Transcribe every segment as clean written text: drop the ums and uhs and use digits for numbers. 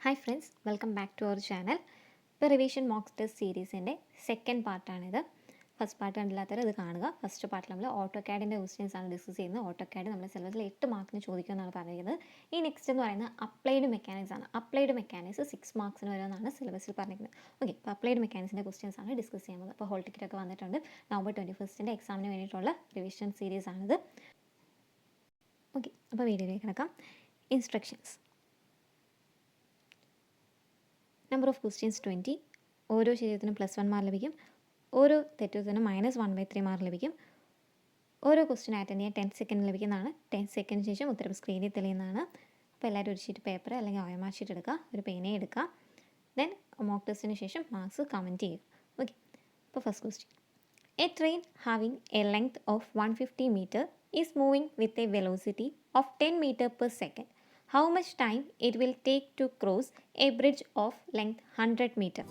Hi friends, welcome back to our channel. ഇപ്പോൾ revision mock test സീരീസിൻ്റെ second പാർട്ടാണിത്. First part കണ്ടില്ലാത്തവർ ഇത് കാണുക. ഫസ്റ്റ് പാർട്ടിൽ നമ്മൾ ഓട്ടോ കാഡിൻ്റെ ക്വസ്റ്റ്യൻസ് ആണ് ഡിസ്കസ് ചെയ്യുന്നത്. ഓട്ടോ കാഡ് നമ്മുടെ സിലബസിൽ 8 മാർക്കിന് ചോദിക്കുമെന്നാണ് പറഞ്ഞിരിക്കുന്നത്. ഈ നെക്സ്റ്റ് എന്ന് പറയുന്നത് അപ്ലൈഡ് മെക്കാനിക്സ് ആണ്. അപ്ലൈഡ് മെക്കാനിക്സ് 6 മാർക്സിന് വരുമെന്നാണ് സിലബസിൽ പറഞ്ഞിരിക്കുന്നത്. ഓക്കെ, അപ്പോൾ അപ്ലൈഡ് മെക്കാനിക്സിൻ്റെ ക്വസ്റ്റ്യൻസ് ആണ് ഡിസ്കസ് ചെയ്യുന്നത്. അപ്പോൾ ഹോൾ ടിക്കറ്റ് ഒക്കെ വന്നിട്ടുണ്ട്. നവംബർ 21 എക്സാമിന് വേണ്ടിയിട്ടുള്ള റിവിഷൻ സീരീസ് ആണിത്. ഓക്കെ, അപ്പോൾ വീഡിയോയിലേക്ക് കിടക്കാം. ഇൻസ്ട്രക്ഷൻസ്. Number of questions 20. ഓരോ ശരീരത്തിനും +1 മാർക്ക് ലഭിക്കും. ഓരോ തെറ്റുത്തതിനും -1/3 മാർക്ക് ലഭിക്കും. ഓരോ ക്വസ്റ്റ്യൻ അറ്റൻഡ് ചെയ്യാൻ 10 സെക്കൻഡ് ലഭിക്കുന്നതാണ്. 10 സെക്കൻഡിന് ശേഷം ഉത്തരം സ്ക്രീനിൽ തെളിയുന്നതാണ്. അപ്പോൾ എല്ലാവരും ഒരു ഷീറ്റ് പേപ്പർ അല്ലെങ്കിൽ OMR ഷീറ്റ് എടുക്കുക, ഒരു പേനയെ എടുക്കുക. ദെൻ മോക്ക് ടെസ്റ്റിന് ശേഷം മാർക്സ് കമൻറ്റ് ചെയ്യുക. ഓക്കെ, അപ്പോൾ first question. A train having A length of 150 meter is moving with a velocity of 10 meter per second. How much time it will take to cross a bridge of length 100 meter?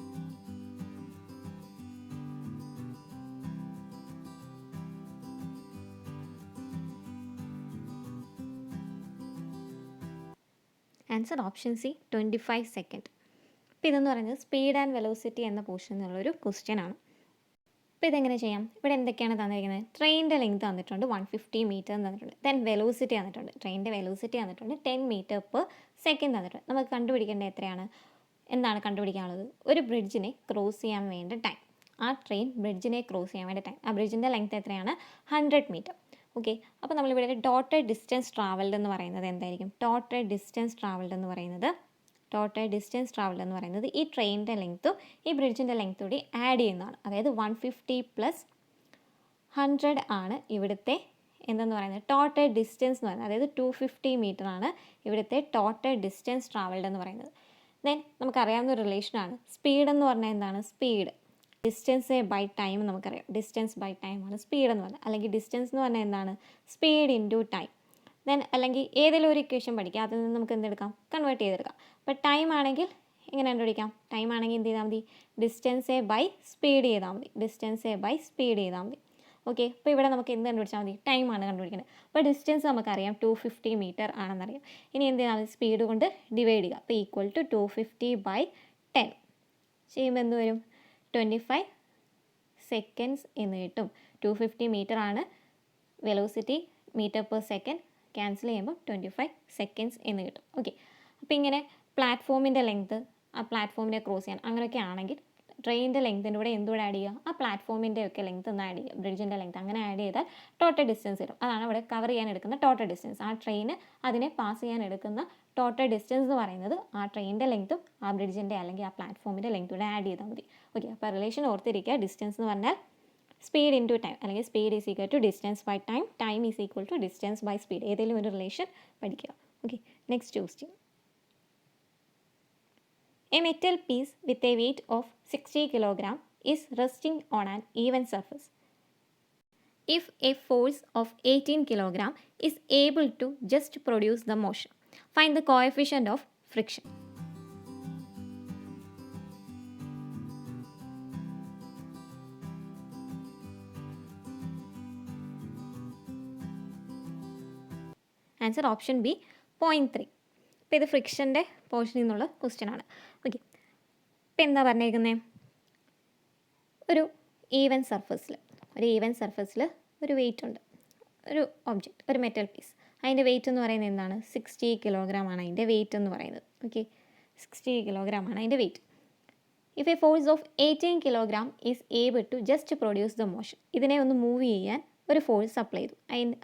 Answer option C, 25 second. അപ്പോൾ ഇതെന്ന് പറയുന്നത് speed and velocity എന്ന പോർഷനിലുള്ളൊരു question ആണ്. അപ്പോൾ ഇതെങ്ങനെ ചെയ്യാം? ഇവിടെ എന്തൊക്കെയാണ് തന്നിരിക്കുന്നത്? ട്രെയിനിൻ്റെ ലെങ്ത് തന്നിട്ടുണ്ട് 150 meter തന്നിട്ടുണ്ട്. ദെൻ വെലോസിറ്റി തന്നിട്ടുണ്ട്. ട്രെയിനിൻ്റെ വെലോസിറ്റി തന്നിട്ടുണ്ട് 10 meter per second തന്നിട്ടുണ്ട്. നമുക്ക് കണ്ടുപിടിക്കേണ്ടത് എത്രയാണ്? എന്താണ് കണ്ടുപിടിക്കാനുള്ളത്? ഒരു ബ്രിഡ്ജിനെ ക്രോസ് ചെയ്യാൻ വേണ്ട ടൈം. ആ ട്രെയിൻ ബ്രിഡ്ജിനെ ക്രോസ് ചെയ്യാൻ വേണ്ട ടൈം. ആ ബ്രിഡ്ജിൻ്റെ ലെങ്ത് എത്രയാണ്? 100 meter. ഓക്കെ, അപ്പോൾ നമ്മളിവിടെ ടോട്ടൽ ഡിസ്റ്റൻസ് ട്രാവൽഡ് എന്ന് പറയുന്നത് എന്തായിരിക്കും? ടോട്ടൽ ഡിസ്റ്റൻസ് ട്രാവൽഡ് എന്ന് പറയുന്നത് ഈ ട്രെയിനിൻ്റെ ലെങ്ത്തും ഈ ബ്രിഡ്ജിൻ്റെ ലെങ്ത്തും കൂടി ആഡ് ചെയ്യുന്നതാണ്. അതായത് 150 + 100 ആണ് ഇവിടുത്തെ എന്തെന്ന് പറയുന്നത് ടോട്ടൽ ഡിസ്റ്റൻസ് എന്ന് പറയുന്നത്. അതായത് 250 meter ആണ് ഇവിടുത്തെ ടോട്ടൽ ഡിസ്റ്റൻസ് ട്രാവൽഡ് എന്ന് പറയുന്നത്. ദെൻ നമുക്കറിയാവുന്ന ഒരു റിലേഷനാണ് സ്പീഡ് എന്ന് പറഞ്ഞാൽ എന്താണ്? സ്പീഡ് ഡിസ്റ്റൻസ് ബൈ ടൈം നമുക്കറിയാം. ഡിസ്റ്റൻസ് ബൈ ടൈം ആണ് സ്പീഡ് എന്ന് പറഞ്ഞാൽ. അല്ലെങ്കിൽ ഡിസ്റ്റൻസ് എന്ന് പറഞ്ഞാൽ എന്താണ്? Speed into time. ദെൻ അല്ലെങ്കിൽ ഏതെങ്കിലും ഒരു ഇക്വേഷൻ പഠിക്കുക, അതിൽ നിന്ന് നമുക്ക് എന്തെടുക്കാം? കൺവേർട്ട് ചെയ്തെടുക്കാം. അപ്പോൾ ടൈം ആണെങ്കിൽ എങ്ങനെ കണ്ടുപിടിക്കാം? ടൈം ആണെങ്കിൽ എന്ത് ചെയ്താൽ മതി? ഡിസ്റ്റൻസ് ബൈ സ്പീഡ് ചെയ്താൽ മതി. ഓക്കെ, അപ്പോൾ ഇവിടെ നമുക്ക് എന്ത് കണ്ടുപിടിച്ചാൽ മതി? ടൈമാണ് കണ്ടുപിടിക്കേണ്ടത്. അപ്പോൾ ഡിസ്റ്റൻസ് നമുക്കറിയാം 250 meter ആണെന്നറിയാം. ഇനി എന്ത് ചെയ്താൽ മതി? സ്പീഡ് കൊണ്ട് ഡിവൈഡ് ചെയ്യുക. അപ്പോൾ ഈക്വൽ ടു 250/10 ചെയ്യുമ്പോൾ എന്ത് വരും? 25 seconds എന്ന് കിട്ടും. 250 meter ആണ് velocity, metre per second cancel ചെയ്യുമ്പോൾ 25 seconds എന്ന് കിട്ടും. ഓക്കെ, അപ്പോൾ ഇങ്ങനെ പ്ലാറ്റ്ഫോമിൻ്റെ ലെങ്ത്ത്, ആ പ്ലാറ്റ്ഫോമിനെ ക്രോസ് ചെയ്യാൻ അങ്ങനെയൊക്കെ ആണെങ്കിൽ ട്രെയിനിൻ്റെ ലെങ്ത്തിൻ്റെ കൂടെ എന്തുകൂടെ ആഡ് ചെയ്യുക? ആ പ്ലാറ്റ്ഫോമിൻ്റെ ഒക്കെ ലെങ്ത്ത് ഒന്ന് ആഡ് ചെയ്യുക, ബ്രിഡ്ജിൻ്റെ ലെങ്ത്ത്. അങ്ങനെ ആഡ് ചെയ്താൽ ടോട്ടൽ ഡിസ്റ്റൻസ് വരും. അതാണ് അവിടെ കവർ ചെയ്യാൻ എടുക്കുന്ന ടോട്ടൽ ഡിസ്റ്റൻസ്. ആ ട്രെയിന് അതിനെ പാസ് ചെയ്യാൻ എടുക്കുന്ന ടോട്ടൽ ഡിസ്റ്റൻസ് എന്ന് പറയുന്നത് ആ ട്രെയിനിൻ്റെ ലെങ്ത്തും ആ ബ്രിഡ്ജിൻ്റെ അല്ലെങ്കിൽ ആ പ്ലാറ്റ്ഫോമിൻ്റെ ലെങ്ത്തൂടെ ആഡ് ചെയ്താൽ മതി. ഓക്കെ, അപ്പോൾ റിലേഷൻ ഓർത്തിരിക്കുക. ഡിസ്റ്റൻസ് എന്ന് പറഞ്ഞാൽ സ്പീഡ് ഇൻറ്റു ടൈം, അല്ലെങ്കിൽ speed is equal to distance by time, time is equal to distance by speed. ഏതെങ്കിലും ഒരു റിലേഷൻ പഠിക്കുക. Okay, next question. A metal piece with a weight of 60 kg is resting on an even surface. If a force of 18 kg is able to just produce the motion, find the coefficient of friction. Answer option B, 0.3. ഇപ്പോൾ ഇത് ഫ്രിക്ഷൻ്റെ പോർഷനിൽ നിന്നുള്ള question ആണ്. Okay, ഇപ്പോൾ എന്താ പറഞ്ഞേക്കുന്നത്? ഒരു even സർഫസിൽ ഒരു വെയിറ്റ് ഉണ്ട്. ഒരു ഒബ്ജക്റ്റ്, ഒരു മെറ്റൽ പീസ്. അതിൻ്റെ വെയിറ്റ് എന്ന് പറയുന്നത് എന്താണ്? 60 kg ആണ് അതിൻ്റെ വെയിറ്റ് എന്ന് പറയുന്നത്. ഓക്കെ, 60 kg ആണ് അതിൻ്റെ weight. If a force of 18 kg is able to just produce the motion. ഇതിനെ ഒന്ന് മൂവ് ചെയ്യാൻ ഒരു ഫോഴ്സ് അപ്ലൈ ചെയ്തു.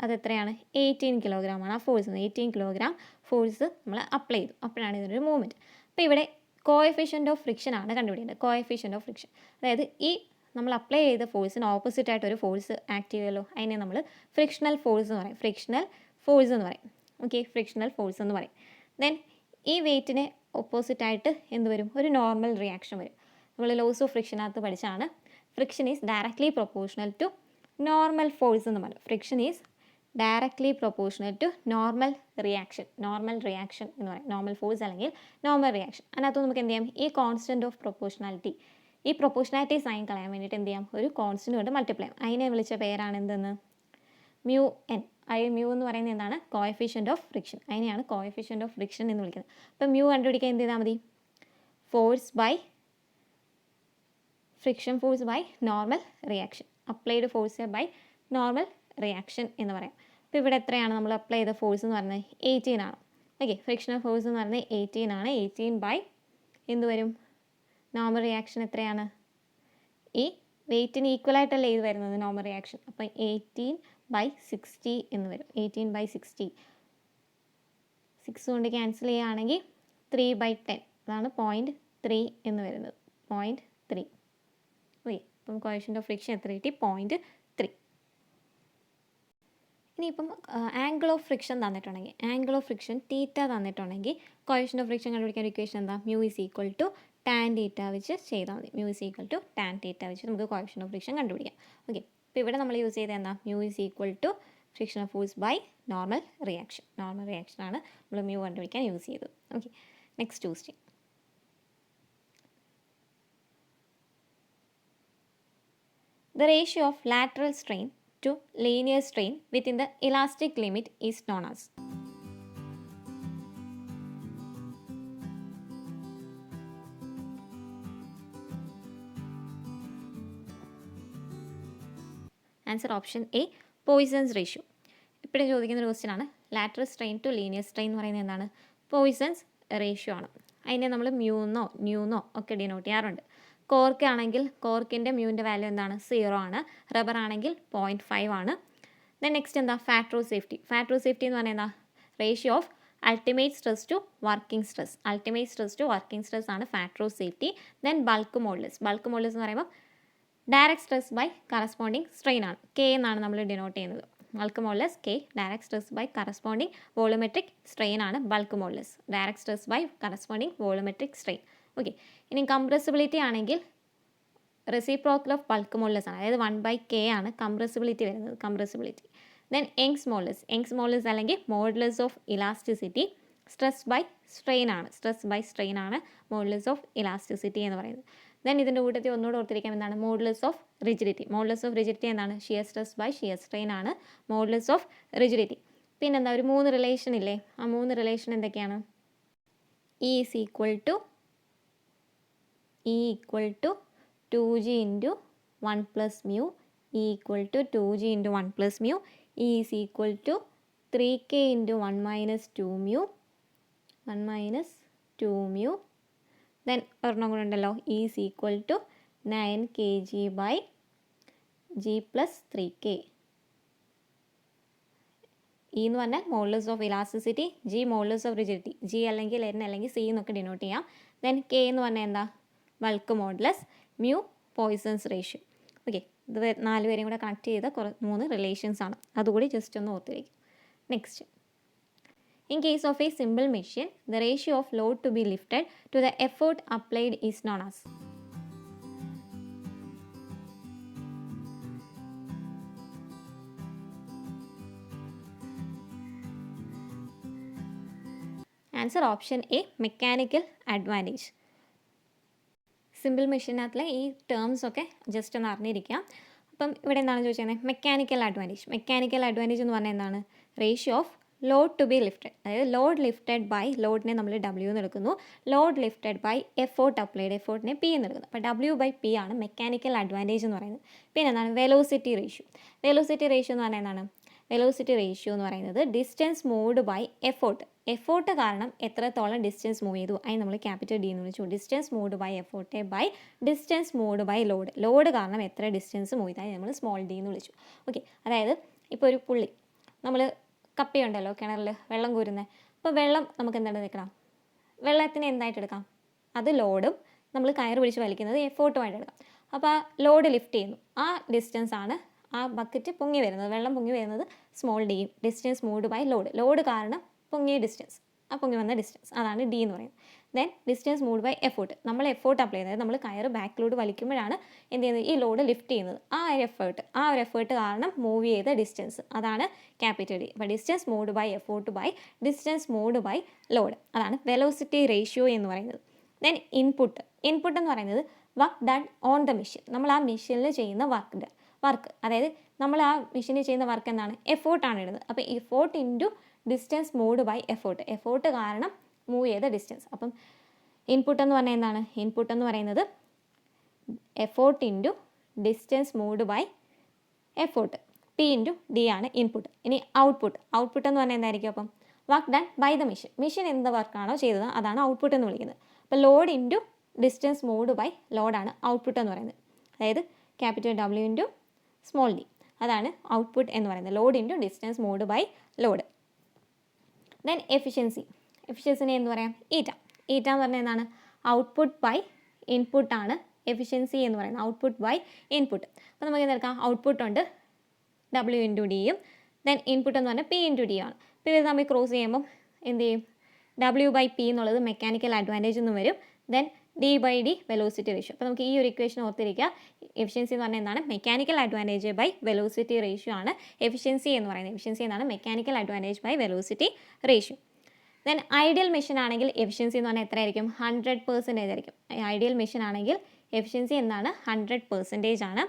അതെത്രയാണ്? 18 kg ആണ് ആ ഫോഴ്സ്. 18 kg ഫോഴ്സ് നമ്മൾ അപ്ലൈ ചെയ്തു. അപ്പോഴാണ് ഇതിനൊരു മൂവ്മെൻറ്റ്. അപ്പോൾ ഇവിടെ കോഎഫിഷ്യൻ്റ് ഓഫ് ഫ്രിക്ഷൻ ആണ് കണ്ടുപിടിക്കേണ്ടത്. കോഎഫിഷ്യൻ്റ് ഓഫ് ഫ്രിക്ഷൻ, അതായത് ഈ നമ്മൾ അപ്ലൈ ചെയ്ത ഫോഴ്സിന് ഓപ്പോസിറ്റ് ആയിട്ട് ഒരു ഫോഴ്സ് ആക്ട് ചെയ്യുമല്ലോ, അതിനെ നമ്മൾ ഫ്രിക്ഷണൽ ഫോഴ്സ് എന്ന് പറയും. ഓക്കെ, ഫ്രിക്ഷണൽ ഫോഴ്സ് എന്ന് പറയും. ദെൻ ഈ വെയിറ്റിന് ഓപ്പോസിറ്റായിട്ട് എന്ത് വരും? ഒരു നോർമൽ റിയാക്ഷൻ വരും. നമ്മൾ ലോസ് ഓഫ് ഫ്രിക്ഷനകത്ത് പഠിച്ചാണ്. Friction is directly proportional to normal force എന്ന് പറയും. Friction is directly proportional to normal reaction എന്ന് പറയും. നോർമൽ ഫോഴ്സ് അല്ലെങ്കിൽ നോർമൽ റിയാക്ഷൻ. അതിനകത്ത് നമുക്ക് എന്ത് ചെയ്യാം? ഈ കോൺസ്റ്റൻറ്റ് ഓഫ് പ്രൊപ്പോർഷണാലിറ്റി, ഈ പ്രൊപ്പോർഷണാലിറ്റി സൈൻ കളയാൻ വേണ്ടിയിട്ട് എന്ത് ചെയ്യാം? ഒരു കോൺസ്റ്റൻറ്റ് കൊണ്ട് മൾട്ടിപ്ലൈ ചെയ്യാം. അതിനെ വിളിച്ച പേരാണ് എന്തെന്ന്? μn. മ്യൂ എന്ന് പറയുന്നത് എന്താണ്? Coefficient of friction. അതിനെയാണ് കോഎഫിഷ്യൻ്റ് ഓഫ് ഫ്രിക്ഷൻ എന്ന് വിളിക്കുന്നത്. അപ്പോൾ മ്യൂ കണ്ടുപിടിക്കാൻ എന്ത് ചെയ്താൽ മതി? Force by friction force by normal reaction. Applied force by normal reaction എന്ന് പറയാം. അപ്പോൾ ഇവിടെ എത്രയാണ് നമ്മൾ അപ്ലൈ ചെയ്ത ഫോഴ്സ് എന്ന് പറഞ്ഞത് 18 ആണ്. ഓക്കെ, ഫ്രിക്ഷണൽ ഫോഴ്സ് എന്ന് പറഞ്ഞത് 18 ആണ്. 18 ബൈ എന്ത് വരും, നോർമൽ റിയാക്ഷൻ എത്രയാണ്, ഈ വെയ്റ്റിന് ഈക്വൽ ആയിട്ടല്ലേ ഇത് വരുന്നത് നോർമൽ റിയാക്ഷൻ. അപ്പോൾ 18/60 എന്ന് വരും. 18/60 6 കൊണ്ട് ക്യാൻസൽ ചെയ്യുകയാണെങ്കിൽ 3/10 അതാണ് 0.3 എന്ന് വരുന്നത്. 0.3. ഓക്കെ, അപ്പം കോഎഫിഷ്യൻ്റ് ഓഫ് ഫ്രിക്ഷൻ എത്ര കിട്ടി, 0.3. ഇനിയിപ്പം ആംഗിൾ ഓഫ് ഫ്രിക്ഷൻ തന്നിട്ടുണ്ടെങ്കിൽ, ആംഗിൾ ഓഫ് ഫ്രിക്ഷൻ തീറ്റ തന്നിട്ടുണ്ടെങ്കിൽ കോഎഫിഷ്യൻ്റ് ഓഫ് ഫ്രിക്ഷൻ കണ്ടുപിടിക്കാൻ ഇക്വേഷൻ എന്താ, mu is equal to tan theta വെച്ച് ചെയ്താൽ മതി. Mu is equal to tan theta വെച്ച് നമുക്ക് കോഎഫിഷ്യൻ്റ് ഓഫ് ഫ്രിക്ഷൻ കണ്ടുപിടിക്കാം. ഓക്കെ, അപ്പോൾ ഇവിടെ നമ്മൾ യൂസ് ചെയ്തത് എന്താ, mu is equal to friction of force by normal reaction. Normal റിയാക്ഷനാണ് നമ്മൾ മ്യൂ കണ്ടുപിടിക്കാൻ യൂസ് ചെയ്തത്. Okay, next question. The ratio of lateral strain to linear strain within the elastic limit is known as. Answer option A, Poisson's ratio. ഇപ്പോഴും ചോദിക്കുന്ന ഒരു question ആണ്. Lateral strain to linear strain എന്ന് പറയുന്നത് എന്താണ്, poisons ratio ആണ്. അതിനെ നമ്മൾ മ്യൂന്നോ ന്യൂന്നോ ഒക്കെ ഡിനോട്ട് ചെയ്യാറുണ്ട്. കോർക്ക് ആണെങ്കിൽ കോർക്കിൻ്റെ മ്യൂവിൻ്റെ വാല്യൂ എന്താണ്, 0 ആണ്. റബ്ബർ ആണെങ്കിൽ 0.5 ആണ്. ദെൻ നെക്സ്റ്റ് എന്താ, factor of safety. Factor of safety എന്ന് പറയുന്നത് എന്താ, ratio of ultimate stress to working stress. Ultimate stress to working stress ആണ് factor of safety. Then bulk modulus. Bulk modulus എന്ന് പറയുമ്പോൾ direct stress by corresponding strain ആണ്. K എന്നാണ് നമ്മൾ denote ചെയ്യുന്നത്. Bulk modulus K. Direct stress by corresponding volumetric strain ആണ് bulk modulus. Direct stress by corresponding volumetric strain. Okay, ഇനി compressibility ആണെങ്കിൽ reciprocal of bulk modulus ആണ്. അതായത് 1/k ആണ് കംപ്രസിബിലിറ്റി വരുന്നത്. Compressibility. Then Young's modulus. Young's modulus അല്ലെങ്കിൽ modulus of elasticity stress by strain ആണ്. Stress by strain ആണ് modulus of elasticity എന്ന് പറയുന്നത്. ദെൻ ഇതിൻ്റെ കൂട്ടത്തിൽ ഒന്നുകൂടെ ഓർത്തിരിക്കാം എന്താണ്, modulus of rigidity. Modulus of rigidity എന്താണ്, shear stress by shear strain ആണ് മോഡുലസ് ഓഫ് റിജിഡിറ്റി. പിന്നെന്താ, ഒരു 3 റിലേഷൻ ഇല്ലേ, ആ 3 റിലേഷൻ എന്തൊക്കെയാണ്, E is equal to 2g into 1 plus mu, E equal to 2g into 1 plus mu, E is equal to 3k into 1 minus 2 mu, 1 minus 2 mu. Then ഒരെണ്ണം കൂടെ ഉണ്ടല്ലോ, E is equal to 9 kg by g plus 3k. E എന്ന് പറഞ്ഞാൽ modulus of elasticity, G modulus of rigidity. G അല്ലെങ്കിൽ N അല്ലെങ്കിൽ C എന്നൊക്കെ denote ചെയ്യാം. Then K എന്ന് പറഞ്ഞാൽ എന്താ, bulk modulus, mu poisons ratio. Okay, ഇത് 4 പേരെയും കൂടെ കണക്ട് ചെയ്ത 3 റിലേഷൻസ് ആണ്. അതുകൂടി ജസ്റ്റ് ഒന്ന് ഓർത്തിരിക്കും. Next, in case of a simple machine the ratio of load to be lifted to the effort applied is known as. Answer option A, mechanical advantage. Simple മെഷീനകത്തിലെ ഈ ടേംസ് ഒക്കെ just ഒന്ന് അറിഞ്ഞിരിക്കാം. അപ്പം ഇവിടെ എന്താണ് ചോദിച്ചത്, മെക്കാനിക്കൽ അഡ്വാൻറ്റേജ്. മെക്കാനിക്കൽ അഡ്വാൻറ്റേജ് എന്ന് പറഞ്ഞാൽ എന്താണ്, ratio of load to be lifted. അതായത് ലോഡ് ലിഫ്റ്റഡ് ബൈ, ലോഡിനെ നമ്മൾ W എന്ന് എടുക്കുന്നു, load lifted by effort applied, എഫോർട്ടിനെ P എന്ന് എടുക്കുന്നു. അപ്പോൾ W/P ആണ് മെക്കാനിക്കൽ അഡ്വാൻറ്റേജ് എന്ന് പറയുന്നത്. പിന്നെ എന്താണ്, വെലോസിറ്റി റേഷ്യോ. വെലോസിറ്റി റേഷ്യോ എന്ന് പറഞ്ഞാൽ എന്താണ്, വെലോസിറ്റി റേഷ്യോ എന്ന് പറയുന്നത് distance moved by effort. Effort കാരണം എത്രത്തോളം ഡിസ്റ്റൻസ് മൂവ് ചെയ്തു അതിന് നമ്മൾ ക്യാപിറ്റൽ D എന്ന് വിളിച്ചു. Distance moved by effort by distance moved by load. Load കാരണം എത്ര ഡിസ്റ്റൻസ് മൂവ് ചെയ്താൽ നമ്മൾ സ്മോൾ d എന്ന് വിളിച്ചു. ഓക്കെ, അതായത് ഇപ്പോൾ ഒരു പുള്ളി, നമ്മൾ കപ്പയുണ്ടല്ലോ കിണറിൽ വെള്ളം കോരുന്നത്. അപ്പോൾ വെള്ളം നമുക്ക് എന്താണ് എടുക്കണം, വെള്ളത്തിന് എന്തായിട്ട് എടുക്കാം, അത് ലോഡും നമ്മൾ കയറ് പിടിച്ച് വലിക്കുന്നത് എഫോർട്ടുമായിട്ട് എടുക്കാം. അപ്പോൾ ആ ലോഡ് ലിഫ്റ്റ് ചെയ്യുന്നു, ആ ഡിസ്റ്റൻസ് ആണ് ആ ബക്കറ്റ് പൊങ്ങി വരുന്നത്, വെള്ളം പൊങ്ങി വരുന്നത് സ്മോൾ ഡിയും. Distance moved by load, load കാരണം പൊങ്ങിയ ഡിസ്റ്റൻസ്, ആ പൊങ്ങി വന്ന ഡിസ്റ്റൻസ്, അതാണ് D എന്ന് പറയുന്നത്. Then distance moved by effort, നമ്മൾ എഫോർട്ട് അപ്ലൈ ചെയ്യുന്നത്, നമ്മൾ കയറ് ബാക്കിലോട്ട് വലിക്കുമ്പോഴാണ് എന്ത് ചെയ്യുന്നത്, ഈ ലോഡ് ലിഫ്റ്റ് ചെയ്യുന്നത്. ആ ഒരു എഫേർട്ട് കാരണം മൂവ് ചെയ്ത ഡിസ്റ്റൻസ്, അതാണ് ക്യാപിറ്റൽ D. അപ്പോൾ distance moved by effort by distance moved by load, അതാണ് വെലോസിറ്റി റേഷ്യോ എന്ന് പറയുന്നത്. ദെൻ ഇൻപുട്ട് എന്ന് പറയുന്നത് work done on the machine. നമ്മൾ ആ മെഷീനിൽ ചെയ്യുന്ന വർക്ക്, അതായത് നമ്മൾ ആ മെഷീനിൽ ചെയ്യുന്ന വർക്ക് എന്താണ്, എഫോർട്ടാണ് ഇടുന്നത്. അപ്പോൾ effort into distance moved by effort, effort കാരണം മൂവ് ചെയ്ത ഡിസ്റ്റൻസ്. അപ്പം ഇൻപുട്ട് എന്ന് പറഞ്ഞാൽ എന്താണ്? ഇൻപുട്ട് എന്ന് പറയുന്നത് effort into distance moved by effort, P into D ആണ് ഇൻപുട്ട്. ഇനി ഔട്ട്പുട്ട് എന്ന് പറഞ്ഞാൽ എന്തായിരിക്കും? അപ്പം work done by the machine എന്ത് വർക്കാണോ ചെയ്തത് അതാണ് ഔട്ട്പുട്ട് എന്ന് വിളിക്കുന്നത്. അപ്പോൾ load into distance moved by ലോഡാണ് ഔട്ട്പുട്ട് എന്ന് പറയുന്നത്. അതായത് capital W into small D, അതാണ് ഔട്ട്പുട്ട് എന്ന് പറയുന്നത്. Load into distance moved by load. Then എഫിഷ്യൻസിനെ എന്ന് പറയാം ഈറ്റ എന്ന് പറഞ്ഞാൽ എന്താണ്? ഔട്ട്പുട്ട് ബൈ ഇൻപുട്ടാണ് എഫിഷ്യൻസി എന്ന് പറയുന്നത്, ഔട്ട്പുട്ട് ബൈ ഇൻപുട്ട്. അപ്പോൾ നമുക്ക് എന്തെടുക്കാം? ഔട്ട്പുട്ട് ഉണ്ട് ഡബ്ല്യു ഇൻറ്റു ഡിയും, ദെൻ ഇൻപുട്ട് എന്ന് പറഞ്ഞാൽ പി ഇൻറ്റു ഡി ആണ്. ഇപ്പോൾ ഇത് തമ്മിൽ ക്രോസ് ചെയ്യുമ്പം എന്ത് ചെയ്യും? ഡബ്ല്യു ബൈ പി എന്നുള്ളത് മെക്കാനിക്കൽ അഡ്വാൻറ്റേജ് എന്ന് വരും, then D by D velocity ratio. അപ്പോൾ നമുക്ക് ഈ ഒരു ഇക്വേഷൻ ഓർത്തിരിക്കുക. എഫിഷ്യൻസി എന്ന് പറഞ്ഞാൽ എന്താണ്? Mechanical advantage by velocity ratio ആണ് എഫിഷ്യൻസി എന്ന് പറയുന്നത്. എഫിഷ്യൻസി എന്നാണ് mechanical advantage by velocity ratio. Then ideal machine ആണെങ്കിൽ എഫിഷ്യൻസി എന്ന് പറഞ്ഞാൽ എത്രയായിരിക്കും? 100% ആയിരിക്കും. ഐഡിയൽ മെഷീൻ ആണെങ്കിൽ എഫിഷ്യൻസി എന്താണ്? 100% ആണ്.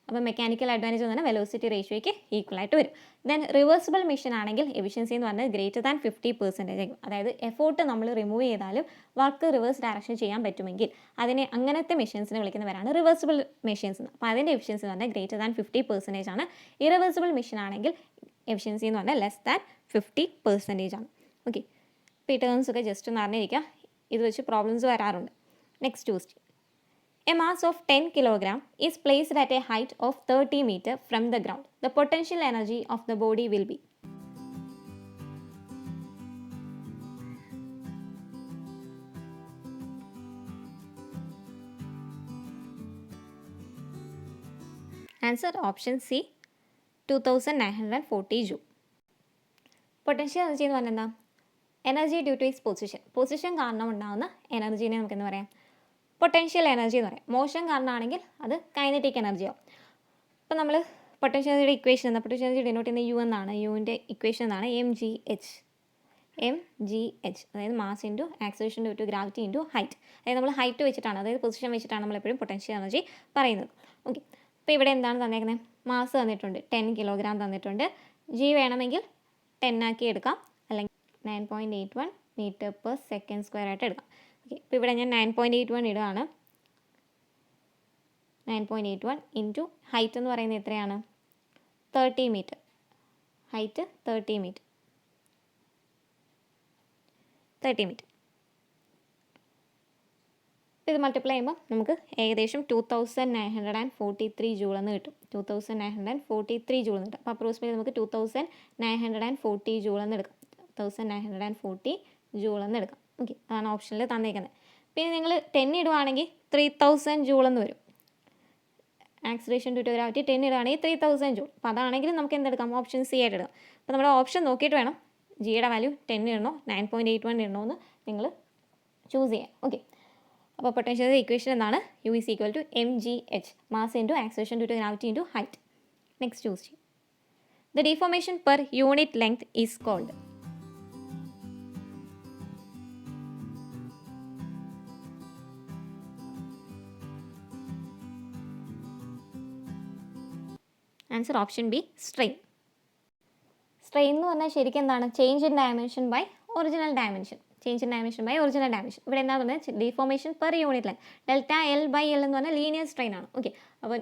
അപ്പോൾ മെക്കാനിക്കൽ അഡ്വാൻറ്റേജ് എന്ന് പറഞ്ഞാൽ വെലോസിറ്റി റേഷ്യോയ്ക്ക് ഈക്വൽ ആയിട്ട് വരും. ദെൻ റിവേഴ്സിബിൾ മെഷീൻ ആണെങ്കിൽ എഫിഷ്യൻസി എന്ന് പറഞ്ഞാൽ ഗ്രേറ്റർ ദാൻ 50% ആയിരിക്കും. അതായത് എഫോർട്ട് നമ്മൾ റിമൂവ് ചെയ്താലും വർക്ക് റിവേഴ്സ് ഡയറക്ഷൻ ചെയ്യാൻ പറ്റുമെങ്കിൽ അതിനെ അങ്ങനത്തെ മെഷീൻസിനെ വിളിക്കുന്നവരാണ് റിവേഴ്സിബിൾ മെഷീൻസ് എന്ന്. അപ്പോൾ അതിൻ്റെ എഫിഷ്യൻസി എന്ന് പറഞ്ഞാൽ ഗ്രേറ്റർ ദാൻ 50% ആണ്. ഇറിവേഴ്സിബിൾ മെഷീൻ ആണെങ്കിൽ എഫിഷ്യൻസി എന്ന് പറഞ്ഞാൽ ലെസ് ദാൻ 50% ആണ്. ഓക്കെ, ഇപ്പോൾ ഈ ടേംസ് ഒക്കെ ജസ്റ്റ് ഒന്ന് അറിഞ്ഞിരിക്കുക. ഇത് വെച്ച് പ്രോബ്ലംസ് വരാറുണ്ട്. Next question. A mass of 10 kg is placed at a height of 30 meter from the ground. The potential energy of the body will be. Answer option C, 2940 joule. Potential energy എന്ന് പറഞ്ഞാൽ എന്താ? Energy due to its position കാരണം ഉണ്ടാകുന്ന എനർജീനെ നമുക്കെന്ന് പറയാം potential energy എന്ന് പറയാം. Motion കാരണമാണെങ്കിൽ അത് കൈനറ്റിക് എനർജി ആവും. അപ്പോൾ നമ്മൾ പൊട്ടൻഷ്യൽ എനർജിയുടെ ഇക്വേഷൻ എന്താ? പൊട്ടൻഷ്യൽ എനർജി ഡിനോട്ട് ചെയ്യുന്ന യു എന്നാണ്. യുവിൻ്റെ ഇക്വേഷൻ എന്നാണ് mgh. അതായത് mass into acceleration due to gravity into height. അതായത് നമ്മൾ ഹൈറ്റ് വെച്ചിട്ടാണ്, അതായത് പൊസിഷൻ വെച്ചിട്ടാണ് നമ്മളെപ്പോഴും പൊട്ടൻഷ്യൽ എനർജി പറയുന്നത്. ഓക്കെ, അപ്പോൾ ഇവിടെ എന്താണ് തന്നേക്കുന്നത്? മാസ് തന്നിട്ടുണ്ട് 10 കിലോഗ്രാം തന്നിട്ടുണ്ട്. ജി വേണമെങ്കിൽ 10 ആക്കി എടുക്കാം, അല്ലെങ്കിൽ 9.81 മീറ്റർ പെർ സെക്കൻഡ് സ്ക്വയർ ആയിട്ട് എടുക്കാം. ഓക്കെ, ഇപ്പോൾ ഇവിടെ ഞാൻ 9.81 ഇടുകയാണ്. 9.81 ഇൻറ്റു ഹൈറ്റ് എന്ന് പറയുന്നത് എത്രയാണ്? 30 മീറ്റർ. Height 30 metre. അപ്പോൾ ഇത് മൾട്ടിപ്ലൈ ചെയ്യുമ്പോൾ നമുക്ക് ഏകദേശം 2943 ജൂൾ എന്ന് കിട്ടും. 2943 ജൂൾ എന്ന് കിട്ടും. അപ്പോൾ അപ്രോക്സിമേറ്റ്ലി നമുക്ക് 2940 ജൂൾ എന്ന് എടുക്കാം. 2940 ജൂൾ എന്ന് എടുക്കാം. ഓക്കെ, അതാണ് ഓപ്ഷനിൽ തന്നേക്കുന്നത്. പിന്നെ നിങ്ങൾ 10 ഇടുവാണെങ്കിൽ 3000 ജൂൾ എന്ന് വരും. ആക്സിലറേഷൻ ഡ്യൂ ടു ഗ്രാവിറ്റി 10 ഇടുവാണെങ്കിൽ 3000 ജൂൾ. അപ്പോൾ അതാണെങ്കിൽ നമുക്ക് എന്തെടുക്കാം? ഓപ്ഷൻ സി ആയിട്ട് ഇടാം. അപ്പോൾ നമ്മുടെ ഓപ്ഷൻ നോക്കിയിട്ട് വേണം ജിയുടെ വാല്യൂ 10 ഇടണോ 9.81 ഇടണോ എന്ന് നിങ്ങൾ ചൂസ് ചെയ്യാം. ഓക്കെ, അപ്പോൾ പൊട്ടൻഷ്യൽ ഇക്വേഷൻ എന്താണ്? U is equal to mgh, mass into acceleration due to gravity into height. Next choose ചെയ്യും. The deformation per unit length is called. Answer option B, strain. Strain എന്ന് പറഞ്ഞാൽ ശരിക്കും എന്താണ്? Change in dimension by original dimension. ഇവിടെ എന്താ പറഞ്ഞാൽ? Deformation per unit length. Delta L by L എന്ന് പറഞ്ഞാൽ ലീനിയർ സ്ട്രെയിൻ ആണ്. ഓക്കെ, അപ്പോൾ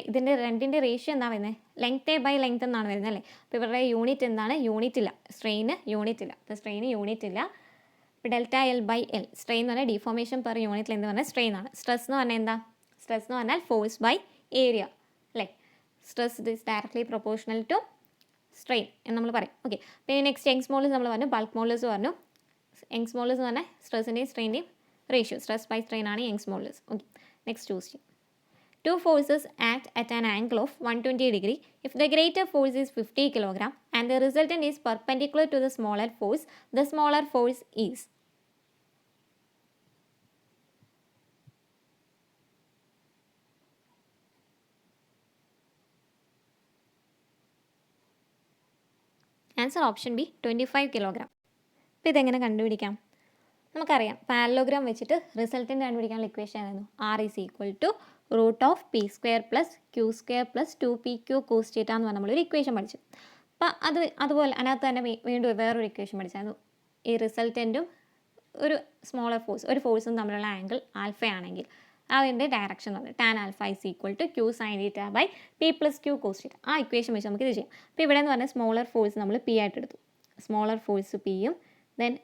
ഇതിൻ്റെ രണ്ടിൻ്റെ റേഷ്യോ എന്താ വരുന്നത്? ലെങ്ത് ബൈ ലെങ്ത് എന്നാണ് വരുന്നത് അല്ലേ? അപ്പോൾ ഇവരുടെ യൂണിറ്റ് എന്താണ്? യൂണിറ്റ് ഇല്ല. സ്ട്രെയിന് യൂണിറ്റ് ഇല്ല. അപ്പോൾ സ്ട്രെയിന് യൂണിറ്റ് ഇല്ല. ഇപ്പോൾ delta L by L strain എന്ന് പറഞ്ഞാൽ ഡിഫോർമേഷൻ പെർ യൂണിറ്റ് ലെങ്ത് പറഞ്ഞാൽ സ്ട്രെയിൻ ആണ്. സ്ട്രെസ് എന്ന് പറഞ്ഞാൽ എന്താ? സ്ട്രെസ് എന്ന് പറഞ്ഞാൽ ഫോഴ്സ് ബൈ ഏരിയ അല്ലേ? Stress is directly proportional to strain എന്ന് നമ്മൾ പറയും. ഓക്കെ, പിന്നെ നെക്സ്റ്റ് യങ്സ് മോഡൽസ് നമ്മൾ പറഞ്ഞു, ബൾക്ക് മോഡൽസ് പറഞ്ഞു. യങ്സ് മോഡൽസ് എന്ന് പറഞ്ഞാൽ സ്ട്രെസ്സിൻ്റെയും സ്ട്രെയിൻ്റെയും റേഷ്യോ, സ്ട്രെസ് ബൈ സ്ട്രെയിൻ ആണ് Young's models. Okay, next choose ചെയ്യും. Two forces act at an angle of 120 degree. If the greater force is 50 kg and the resultant is perpendicular to the smaller force, the smaller force is. Answer option B, 25 kilogram. അപ്പോൾ ഇതെങ്ങനെ കണ്ടുപിടിക്കാം? നമുക്കറിയാം, parallelogram വെച്ചിട്ട് റിസൾട്ടിൻ്റെ കണ്ടുപിടിക്കാനുള്ള equation ആയിരുന്നു R is equal to root of P square plus Q square plus 2pq cos theta എന്ന് പറഞ്ഞാൽ നമ്മളൊരു ഇക്വേഷൻ പഠിച്ചു. അപ്പോൾ അതുപോലെ അതിനകത്ത് തന്നെ വീണ്ടും വേറൊരു ഇക്വേഷൻ പഠിച്ചായിരുന്നു. ഈ റിസൾട്ടൻറ്റും ഒരു സ്മോളർ ഫോഴ്സ് ഒരു ഫോഴ്സും തമ്മിലുള്ള ആംഗിൾ ആൽഫയാണെങ്കിൽ അതിൻ്റെ ഡയറക്ഷൻ എന്ന് പറയുന്നത് tan alpha is equal to Q sine theta by P plus Q cos theta. ആ ഇക്വേഷൻ വെച്ച് നമുക്ക് ഇത് ചെയ്യാം. അപ്പോൾ ഇവിടെ എന്ന് പറഞ്ഞാൽ സ്മോളർ ഫോഴ്സ് നമ്മൾ പി ആയിട്ട് എടുത്തു, സ്മോളർ ഫോഴ്സ് പിയും then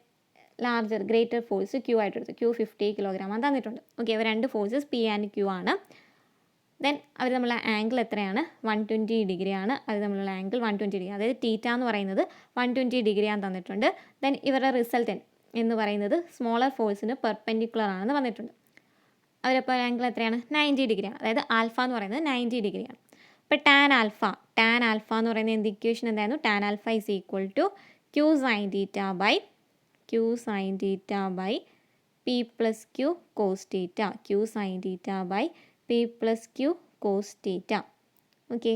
larger greater force Q ആയിട്ട് എടുത്തു. ക്യൂ 50 കിലോഗ്രാം ആണ് തന്നിട്ടുണ്ട്. ഓക്കെ, അപ്പോൾ രണ്ട് ഫോഴ്സസ് പി ആൻഡ് ക്യൂ ആണ്. ദെൻ അവർ തമ്മിലുള്ള ആംഗിൾ എത്രയാണ്? 120 ഡിഗ്രി ആണ്. അവർ തമ്മിലുള്ള ആംഗിൾ 120 ഡിഗ്രി, അതായത് തീറ്റ എന്ന് പറയുന്നത് 120 ഡിഗ്രി ആണ് തന്നിട്ടുണ്ട്. ദെൻ ഇവരുടെ റിസൾട്ടൻ എന്ന് പറയുന്നത് സ്മോളർ ഫോഴ്സിന് പെർപെൻഡിക്കുലർ ആണെന്ന് വന്നിട്ടുണ്ട്. അവരപ്പോൾ ആംഗിൾ എത്രയാണ്? 90 ഡിഗ്രിയാണ്, അതായത് ആൽഫ എന്ന് പറയുന്നത് 90 ഡിഗ്രിയാണ്. ഇപ്പോൾ ടാൻ ആൽഫ എന്ന് പറയുന്നത് എന്ത് ഇക്വേഷൻ എന്തായിരുന്നു? Tan alpha is equal to Q sine theta by P plus Q cos theta, Q sine theta by P plus Q cos theta. Okay,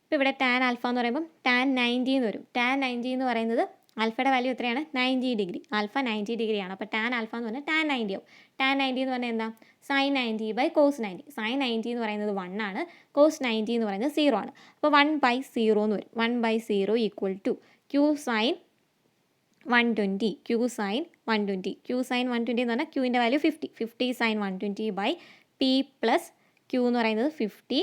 ഇപ്പോൾ ഇവിടെ ടാൻ ആൽഫ എന്ന് പറയുമ്പം ടാൻ 90 എന്ന് വരും. ടാൻ 90 എന്ന് പറയുന്നത് ആൽഫയുടെ വാല്യൂ എത്രയാണ്? 90 ഡിഗ്രി. ആൽഫ 90 ഡിഗ്രിയാണ്. അപ്പോൾ ടാൻ ആൽഫ എന്ന് പറഞ്ഞാൽ ടാൻ 90 ആവും. ടാൻ 90 എന്ന് പറഞ്ഞാൽ എന്താ? Sign 90 by cos 90. സൈൻ 90 എന്ന് പറയുന്നത് 1 ആണ്, കോസ് 90 എന്ന് പറയുന്നത് 0 ആണ്. അപ്പോൾ 1/0 എന്ന് വരും. 1/0 equal to Q sine 120. Q sine 120 എന്ന് പറഞ്ഞാൽ ക്യൂവിൻ്റെ value 50 sine 120 by P plus Q എന്ന് പറയുന്നത് 50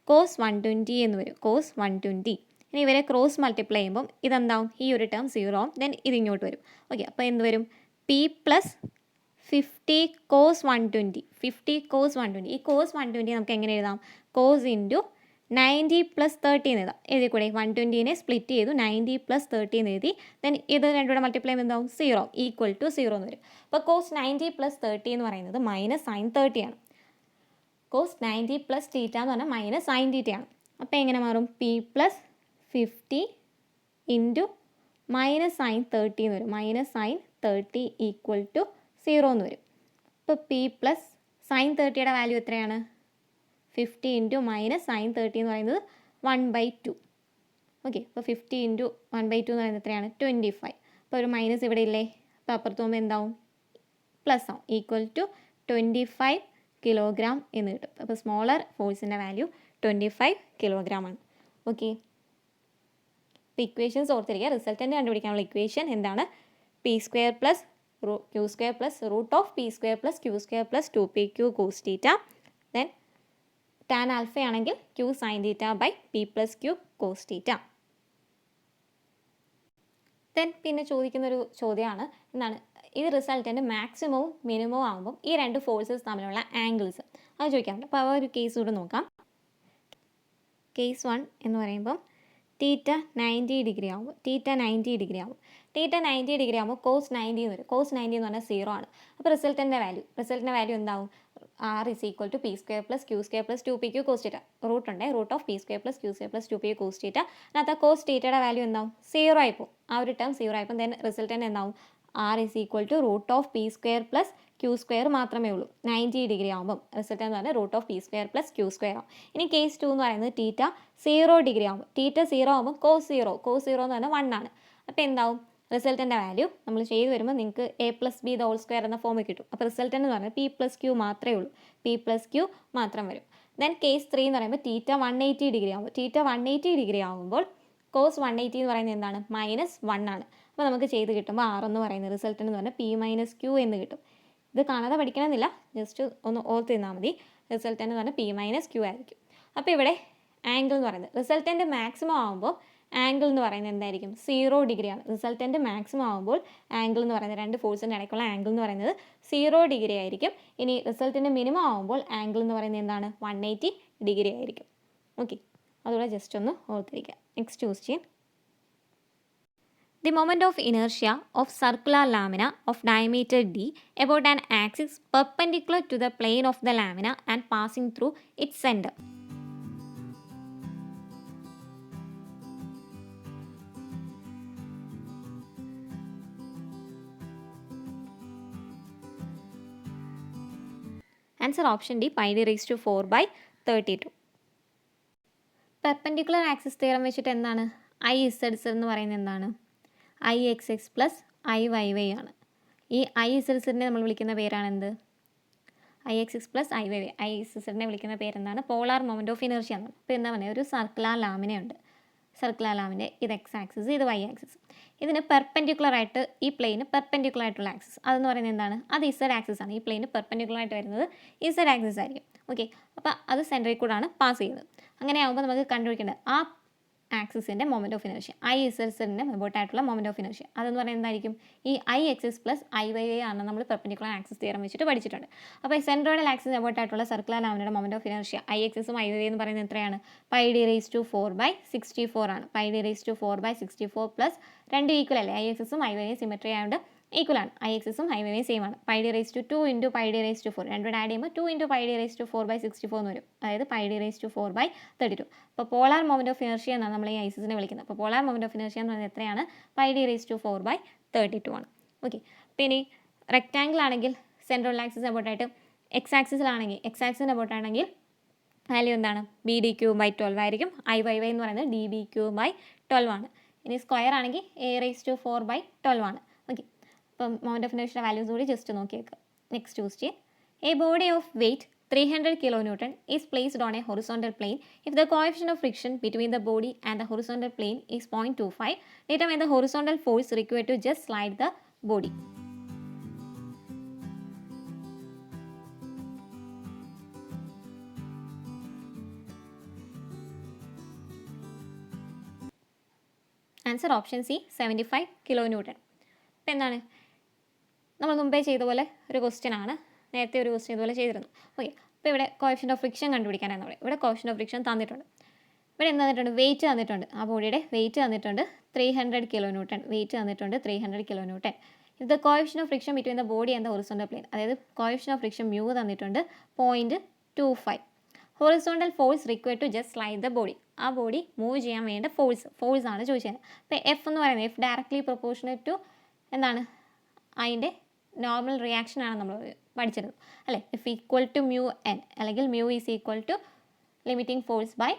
കോസ് 120 എന്ന് വരും. കോസ് 120. ഇനി ഇവരെ ക്രോസ് മൾട്ടിപ്ലൈ ചെയ്യുമ്പം ഇതെന്താവും? ഈ ഒരു ടേം 0 ആവും. ദെൻ ഇതിങ്ങോട്ട് വരും. ഓക്കെ, അപ്പോൾ എന്ത് വരും? P plus 50 cos 120. ഈ കോസ് 120 നമുക്ക് എങ്ങനെ എഴുതാം? കോസ് ഇൻറ്റു 90 പ്ലസ് 30 എന്ന് എഴുതാം. എഴുതി കൂടെ 120നെ സ്പ്ലിറ്റ് ചെയ്തു 90 പ്ലസ് 30 എന്ന് എഴുതി. ദെൻ ഇത് രണ്ടുകൂടെ മൾട്ടിപ്ലൈ ചെയ്യുമ്പോൾ എന്താവും? 0 ഈക്വൽ ടു 0 എന്ന് വരും. അപ്പോൾ കോസ് 90 പ്ലസ് 30 എന്ന് പറയുന്നത് മൈനസ് സൈൻ 30 ആണ്. കോസ് 90 പ്ലസ് തീറ്റ എന്ന് പറഞ്ഞാൽ മൈനസ് സൈൻ തീറ്റ ആണ്. അപ്പോൾ എങ്ങനെ മാറും? P plus 50 into minus sign 30 എന്ന് വരും. മൈനസ് സൈൻ 30 ഈക്വൽ ടു 0 എന്ന് വരും. ഇപ്പോൾ പി പ്ലസ് സൈൻ 30യുടെ വാല്യൂ എത്രയാണ്? 50 ഇൻറ്റു മൈനസ് സൈൻ 30 എന്ന് പറയുന്നത് 1/2. ഓക്കെ, അപ്പോൾ 50 ഇൻറ്റു 1/2 എന്ന് പറയുന്നത് എത്രയാണ്? 25. അപ്പോൾ ഒരു മൈനസ് ഇവിടെ ഇല്ലേ? അപ്പോൾ അപ്പുറത്ത് പോകുമ്പോൾ എന്താവും? പ്ലസ് ആവും. ഈക്വൽ ടു 25 കിലോഗ്രാം എന്ന് കിട്ടും. അപ്പോൾ സ്മോളർ ഫോഴ്സിൻ്റെ വാല്യൂ 25 കിലോഗ്രാം ആണ്. ഓക്കെ, ഇപ്പോൾ ഇക്വേഷൻസ് ഓർത്തിരിക്കുക. റിസൾട്ടൻ്റ് കണ്ടുപിടിക്കാനുള്ള ഇക്വേഷൻ എന്താണ്? P square plus Q square plus root of P square plus Q square plus 2pq cos theta. Then tan alpha ആണെങ്കിൽ Q sine theta by P plus Q cos theta. Then പിന്നെ ചോദിക്കുന്നൊരു ചോദ്യമാണ് എന്താണ്? ഇത് resultant മാക്സിമവും മിനിമവും ആകുമ്പോൾ ഈ രണ്ട് forces തമ്മിലുള്ള ആംഗിൾസ് അത് ചോദിക്കാറുണ്ട്. അപ്പോൾ ആ ഒരു കേസ് കൂടെ നോക്കാം. കേസ് 1 എന്ന് പറയുമ്പം തീറ്റ 90 ഡിഗ്രി ആകുമ്പോൾ തീറ്റ 90 ഡിഗ്രി ആകുമ്പോൾ കോസ് 90 എന്ന് വരും. കോസ് 90 എന്ന് പറഞ്ഞാൽ 0 ആണ്. അപ്പോൾ റിസൾട്ടൻ്റെ വാല്യൂ എന്താവും? R is equal to P square plus Q square plus 2pq cos theta. Root ഉണ്ട്, root of P square plus Q square plus 2pq cos തീറ്റ. അതിനകത്ത് കോസ് തീറ്റയുടെ വാല്യൂ എന്താവും? 0 ആയിപ്പോൾ. ആ ഒരു ടേം 0 ആയിപ്പോൾ. ദെൻ റിസൾട്ടൻ്റ് എന്താവും? R is equal to root of P square plus Q square മാത്രമേ ഉള്ളൂ. 90 ഡിഗ്രി ആകുമ്പോൾ റിസൾട്ട് എന്ന് പറഞ്ഞാൽ root of P square plus Q square ആവും. ഇനി കേസ് 2 എന്ന് പറയുന്നത് തീറ്റ 0 ഡിഗ്രി ആകുമ്പോൾ തീറ്റ 0 ആകുമ്പോൾ കോസ് 0 എന്ന് പറഞ്ഞാൽ 1 ആണ്. അപ്പോൾ എന്താവും? റിസൾട്ടൻ്റെ വാല്യൂ നമ്മൾ ചെയ്ത് വരുമ്പോൾ നിങ്ങൾക്ക് a plus B the whole square എന്ന ഫോമിൽ കിട്ടും. അപ്പോൾ റിസൾട്ടൻ്റ് എന്ന് പറഞ്ഞാൽ പി പ്ലസ് ക്യൂ മാത്രമേ ഉള്ളൂ. പി പ്ലസ് ക്യൂ മാത്രം വരും. ദെൻ കേസ് 3 എന്ന് പറയുമ്പോൾ തീറ്റ 180 ഡിഗ്രി ആകുമ്പോൾ കോസ് 180 എന്ന് പറയുന്നത് എന്താണ്? -1 ആണ്. അപ്പോൾ നമുക്ക് ചെയ്ത് കിട്ടുമ്പോൾ ആർ എന്ന് പറയുന്ന റിസൾട്ട് എന്ന് പറഞ്ഞാൽ പി മൈനസ് ക്യൂ എന്ന് കിട്ടും. ഇത് കാണാതെ പഠിക്കണമെന്നില്ല, ജസ്റ്റ് ഒന്ന് ഓർത്തിരുന്നാൽ മതി. റിസൾട്ട് എന്ന് പറഞ്ഞാൽ പി മൈനസ് ക്യൂ ആയിരിക്കും. അപ്പോൾ ഇവിടെ ആംഗിൾ എന്ന് പറയുന്നത് റിസൾട്ടൻ്റ് മാക്സിമം ആകുമ്പോൾ ആംഗിൾ എന്ന് പറയുന്നത് എന്തായിരിക്കും? 0 ഡിഗ്രിയാണ്. റിസൾട്ടൻ്റ് മാക്സിമം ആകുമ്പോൾ ആംഗിൾ എന്ന് പറയുന്നത് രണ്ട് ഫോഴ്സിൻ്റെ ഇടയ്ക്കുള്ള ആംഗിൾ എന്ന് പറയുന്നത് 0 ഡിഗ്രി ആയിരിക്കും. ഇനി റിസൾട്ടിൻ്റെ മിനിമം ആകുമ്പോൾ ആംഗിൾ എന്ന് പറയുന്നത് എന്താണ്? 180 ഡിഗ്രി ആയിരിക്കും. ഓക്കെ, അതുകൂടെ ജസ്റ്റ് ഒന്ന് ഓർത്തിരിക്കുക. Next question. The moment of inertia of circular lamina of diameter d about an axis perpendicular to the plane of the lamina and passing through its center. Answer option D, pi d raised to 4/32. Perpendicular axis theorem വെച്ചിട്ട് എന്താണ്? IZZ എന്ന് പറയുന്നത് എന്താണ്? IXX plus IYY ആണ്. ഈ IZZനെ നമ്മൾ വിളിക്കുന്ന പേരാണ് എന്ത്? IXX plus IYY. IZZനെ വിളിക്കുന്ന പേരെന്താണ്? പോളാർ മൊമെൻറ്റ് ഓഫ് ഇനർഷ്യ എന്നാണ്. അപ്പോൾ എന്താ പറയുക? ഒരു സർക്കുലാർ ലാമിനയുണ്ട്. സർക്കുലർ ലാമിൻ്റെ ഇത് എക്സ് ആക്സിസ്, ഇത് വൈ ആക്സിസ്. ഇതിന് പെർപെൻഡിക്കുലറായിട്ട് ഈ പ്ലെയിന് പെർപെൻഡിക്കുലറായിട്ടുള്ള ആക്സിസ് അതെന്ന് പറയുന്നത് എന്താണ്? അത് ഇസഡ് ആക്സിസ് ആണ്. ഈ പ്ലെയിന് പെർപെൻഡിക്കുലറായിട്ട് വരുന്നത് ഇസഡ് ആക്സിസ് ആയിരിക്കും. ഓക്കെ, അപ്പോൾ അത് സെൻറ്ററിൽ കൂടാണ് പാസ് ചെയ്യുന്നത്. അങ്ങനെ ആകുമ്പോൾ നമുക്ക് കണ്ടുപിടിക്കേണ്ടത് ആ ആക്സിസിൻ്റെ മൊമെൻറ്റ് ഓഫ് ഇനേർഷ്യ, ഐ ഇസഡിൻ്റെ മെബോട്ടായിട്ടുള്ള മൊമെൻറ്റ് ഓഫ് ഇനേർഷ്യ അതെന്ന് പറയുന്നത് എന്തായിരിക്കും? ഈ I X X plus I Y Y ആണ് നമ്മൾ പെർപെൻഡിക്കുലർ ആക്സിസ് തിയറം വെച്ചിട്ട് പഠിച്ചിട്ടുണ്ട്. അപ്പോൾ സെൻട്രോയിഡൽ ആക്സിസ് മെബോട്ടായിട്ടുള്ള സർക്കുലർ ലാമിനയുടെ മൊമെൻറ്റ് ഓഫ് ഇനേർഷ്യ ഐ എക്സിസും ഐ വൈ എന്ന് പറയുന്നത് എത്രയാണ്? പൈ ഡി റേസ് ടു 4/64 ആണ്. Pi D raise to 4/64 plus 2 equal അല്ലേ? ഐ എക്സിസും ഐ വൈ സിമെട്രി ആയതുകൊണ്ട് ഈക്വൽ ആണ്. ഐ എക്സിസും ഐ വൈ സെയിം ആണ്. Pi D raise to 2 into pi D raise to 4 രണ്ടുകൂടെ ആഡ് ചെയ്യുമ്പോൾ 2 into pi D raise to 4/64 എന്ന് വരും. അതായത് പൈ ഡി റേസ് ടു 4/32. അപ്പോൾ പോളാർ മൊമെൻറ്റ് ഓഫ് ഇനേർഷ്യ എന്നാണ് നമ്മൾ ഈ ഐസിസിനെ വിളിക്കുന്നത്. അപ്പോൾ പോളാർ മൊമെൻറ്റ് ഓഫ് ഇനേർഷ്യ എന്ന് പറയുന്നത് എത്രയാണ്? പൈ ഡി റേസ് ടു 4/32 ആണ്. ഓക്കെ, പിന്നെ റെക്റ്റാങ്കിൾ ആണെങ്കിൽ സെൻട്രൽ ആക്സിസ് അബൌട്ടായിട്ട് എക്സ് ആക്സിസിലാണെങ്കിൽ എക്സ് ആക്സിസിന് അബൌട്ടാണെങ്കിൽ വാല്യൂ എന്താണ്? ബി ഡി ക്യൂ ബൈ 12 ആയിരിക്കും. ഐ വൈ വൈ എന്ന് പറയുന്നത് ഡി ബി ക്യൂ ബൈ 12 ആണ്. ഇനി സ്ക്വയർ ആണെങ്കിൽ എ റേസ് ടു 4/12 ആണ്. ഓക്കെ, അപ്പം മൊമെൻറ്റ് ഓഫ് ഇനേർഷ്യയുടെ വാല്യൂസ് കൂടി ജസ്റ്റ് നോക്കിയേക്കുക. Next question, a body of weight 300 kilonewton is placed on a horizontal plane. If the coefficient of friction between the body and the horizontal plane is 0.25, determine the horizontal force required to just slide the body. Answer option C 75 kilonewton. ഇപ്പം എന്താണ് നമ്മൾ മുമ്പേ ചെയ്ത പോലെ ഒരു question ആണ്. നേരത്തെ ഒരു ക്വസ്റ്റ്യൻ ഇതുപോലെ ചെയ്തിരുന്നു. ഓക്കെ, അപ്പോൾ ഇവിടെ കോഎഫിഷ്യൻ്റ് ഓഫ് ഫ്രിക്ഷൻ കണ്ടുപിടിക്കാനാണ് നമ്മൾ. ഇവിടെ കോഎഫിഷ്യൻ്റ് ഓഫ് ഫ്രിക്ഷൻ തന്നിട്ടുണ്ട്. ഇവിടെ എന്ത് തന്നിട്ടുണ്ട്? വെയിറ്റ് തന്നിട്ടുണ്ട്. ആ ബോഡിയുടെ വെയിറ്റ് തന്നിട്ടുണ്ട് 300 kilonewton. വെയിറ്റ് തന്നിട്ടുണ്ട് 300 kilonewton. ഇത് coefficient of friction between the body and the horizontal plane, അതായത് കോഎഫിഷ്യൻ്റ് ഓഫ് ഫ്രിക്ഷൻ മ്യൂ തന്നിട്ടുണ്ട് 0.25. Horizontal force required to just slide the body, ആ ബോഡി മൂവ് ചെയ്യാൻ വേണ്ട ഫോഴ്സ് ആണ് ചോദിച്ചത്. അപ്പോൾ എഫ് എന്ന് പറയുന്നത് എഫ് ഡയറക്ട്ലി പ്രൊപ്പോർഷണേറ്റ് ടു എന്താണ്? അതിൻ്റെ നോർമൽ റിയാക്ഷൻ ആണ് നമ്മൾ പഠിച്ചിരുന്നത് അല്ലേ? F equal to mu N അല്ലെങ്കിൽ mu is equal to limiting force by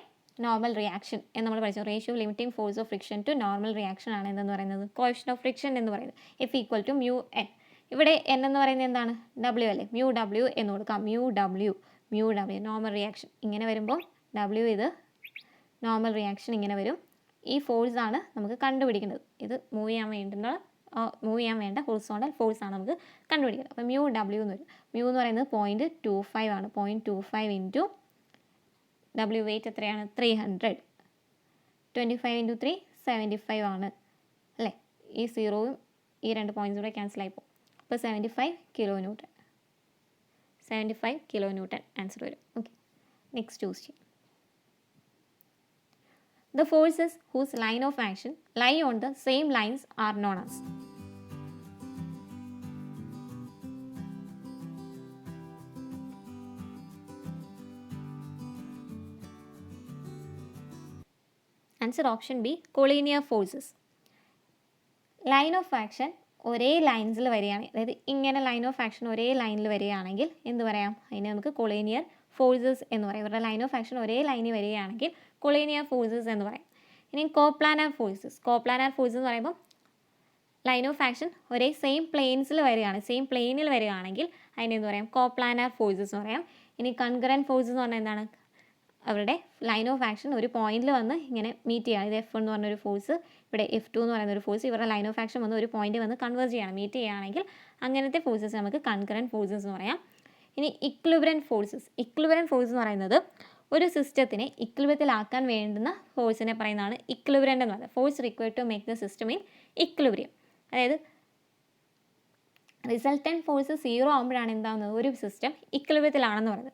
normal reaction എന്ന് നമ്മൾ പഠിച്ചു. Ratio limiting force of friction to normal reaction ആണ് എന്തെന്ന് പറയുന്നത്? കോഎഫിഷ്യൻ്റ് ഓഫ് ഫ്രിക്ഷൻ എന്ന് പറയുന്നത് F equal to mu N. ഇവിടെ എൻ എന്ന് പറയുന്നത് എന്താണ്? ഡബ്ല്യു അല്ലേ? മ്യൂ ഡബ്ല്യു എന്ന് കൊടുക്കാം. Mu W normal reaction. ഇങ്ങനെ വരുമ്പോൾ ഡബ്ല്യു ഇത് നോർമൽ റിയാക്ഷൻ ഇങ്ങനെ വരും. ഈ ഫോഴ്സ് ആണ് നമുക്ക് കണ്ടുപിടിക്കേണ്ടത്. ഇത് മൂവ് ചെയ്യാൻ വേണ്ട ഹൊറിസോണ്ടൽ ഫോഴ്സ് ആണ് നമുക്ക് കണ്ടുപിടിക്കുന്നത്. അപ്പോൾ മ്യൂ ഡബ്ല്യു എന്ന് വരും. മ്യൂ എന്ന് പറയുന്നത് 0.25 ആണ്. 0.25 ഇൻറ്റു ഡബ്ല്യു വെയിറ്റ് എത്രയാണ്? 300. 25 ഇൻറ്റു 3 75 ആണ് അല്ലേ? ഈ സീറോയും ഈ രണ്ട് പോയിൻറ്റ്സ് കൂടെ ക്യാൻസൽ ആയി പോകും. അപ്പോൾ 75 kilonewton. 75 kilonewton ആൻസർ വരും. Okay, next question. The forces whose line of action lie on the same lines are known as. Answer option B collinear forces. Line of action ഒരേ ലൈൻസിൽ വരികയാണെങ്കിൽ, അതായത് ഇങ്ങനെ ലൈൻ ഓഫ് ആക്ഷൻ ഒരേ ലൈനിൽ വരികയാണെങ്കിൽ എന്ത് പറയാം? അതിനെ നമുക്ക് കൊളീനിയർ ഫോഴ്സസ് എന്ന് പറയും. ഇവരുടെ ലൈൻ ഓഫ് ആക്ഷൻ ഒരേ ലൈനിൽ വരികയാണെങ്കിൽ കൊളീനിയർ ഫോഴ്സസ് എന്ന് പറയും. ഇനി കോപ്ലാനർ ഫോഴ്സസ് എന്ന് പറയുമ്പോൾ ലൈൻ ഓഫ് ആക്ഷൻ ഒരേ സെയിം പ്ലെയിനിൽ വരികയാണെങ്കിൽ അതിനെന്ത് പറയാം? കോപ്ലാനർ ഫോഴ്സസ് എന്ന് പറയാം. ഇനി കൺകറൻറ്റ് ഫോഴ്സസ് എന്ന് പറഞ്ഞാൽ എന്താണ്? അവരുടെ ലൈൻ ഓഫ് ആക്ഷൻ ഒരു പോയിന്റിൽ വന്ന് ഇങ്ങനെ മീറ്റ് ചെയ്യുകയാണ്. ഇത് F1 എന്ന് പറഞ്ഞൊരു ഫോഴ്സ്, ഇവിടെ F2 എന്ന് പറയുന്ന ഒരു ഫോഴ്സ്, ഇവരുടെ ലൈൻ ഓഫ് ആക്ഷൻ വന്ന് ഒരു പോയിന്റ് വന്ന് കൺവേർജ് ചെയ്യണം, മീറ്റ് ചെയ്യുകയാണെങ്കിൽ അങ്ങനത്തെ ഫോഴ്സസ് നമുക്ക് കൺകറൻറ്റ് ഫോഴ്സസ് എന്ന് പറയാം. ഇനി ഇക്വിലിബ്രിയൻ്റ് ഫോഴ്സസ് എന്ന് പറയുന്നത് ഒരു സിസ്റ്റത്തിനെ ഇക്വിലിബ്രിയത്തിലാക്കാൻ വേണ്ടുന്ന ഫോഴ്സിനെ പറയുന്നതാണ് ഇക്വിലിബ്രിയൻ്റ് എന്ന് പറയുന്നത്. Force required to make the system in equilibrium. അതായത് റിസൾട്ടൻറ്റ് ഫോഴ്സ് 0 ആകുമ്പോഴാണ് എന്താകുന്നത്? ഒരു സിസ്റ്റം ഇക്വിലിബ്രിയത്തിലാണെന്ന് പറയുന്നത്.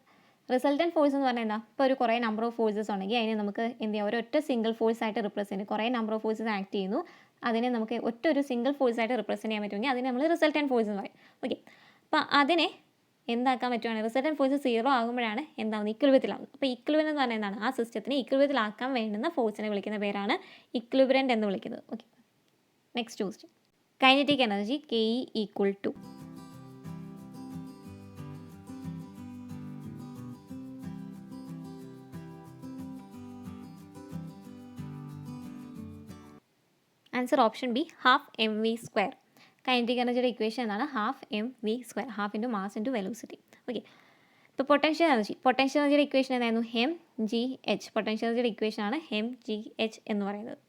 റിസൾട്ടൻറ്റ് ഫോഴ്സ് എന്ന് പറഞ്ഞാൽ എന്താ? ഇപ്പോൾ ഒരു കുറേ നമ്പർ ഓഫ് ഫോഴ്സസ് ഉണ്ടെങ്കിൽ അതിനെ നമുക്ക് എന്ത് ചെയ്യാം? ഒരൊറ്റ സിംഗിൾ ഫോഴ്സ് ആയിട്ട് റിപ്രസെൻറ്റ്, കുറേ നമ്പർ ഓഫ് ഫോഴ്സസ് ആക്ട് ചെയ്യുന്നു, അതിനെ നമുക്ക് ഒരു സിംഗിൾ ഫോഴ്സ് ആയിട്ട് റിപ്രസെൻറ്റ് ചെയ്യാൻ പറ്റുമെങ്കിൽ അതിനെ നമ്മൾ റിസൾട്ടൻറ്റ് ഫോഴ്സ് എന്ന് പറയും. ഓക്കെ, അപ്പോൾ അതിനെ എന്താക്കാൻ പറ്റുവാണ്? റിസൾട്ടൻറ്റ് ഫോഴ്സ് 0 ആകുമ്പോഴാണ് എന്താകുന്നത്? ഇക്വിലിബ്രിയത്തിലാകുന്നത്. അപ്പോൾ ഇക്വിലിബ്രിയം എന്ന് പറഞ്ഞാൽ എന്താണ്? ആ സിസ്റ്റത്തിനെ ഇക്വിലിബ്രിയത്തിലാക്കാൻ വേണ്ടുന്ന ഫോഴ്സിനെ വിളിക്കുന്ന പേരാണ് ഇക്വിലിബ്രിയൻ്റ് എന്ന് വിളിക്കുന്നത്. Okay, next question. Kinetic energy KE equal to. Answer option B 12 mv². Kinetic എനർജിയുടെ ഇക്വേഷൻ എന്താണ്? 12 mv², half into mass into velocity. Okay, ഇപ്പോൾ പൊട്ടൻഷ്യൽ എനർജിയുടെ ഇക്വേഷൻ എന്തായിരുന്നു? mgh. പൊട്ടൻഷ്യൽ എനർജിയുടെ ഇക്വേഷനാണ് mgh എന്ന് പറയുന്നത്.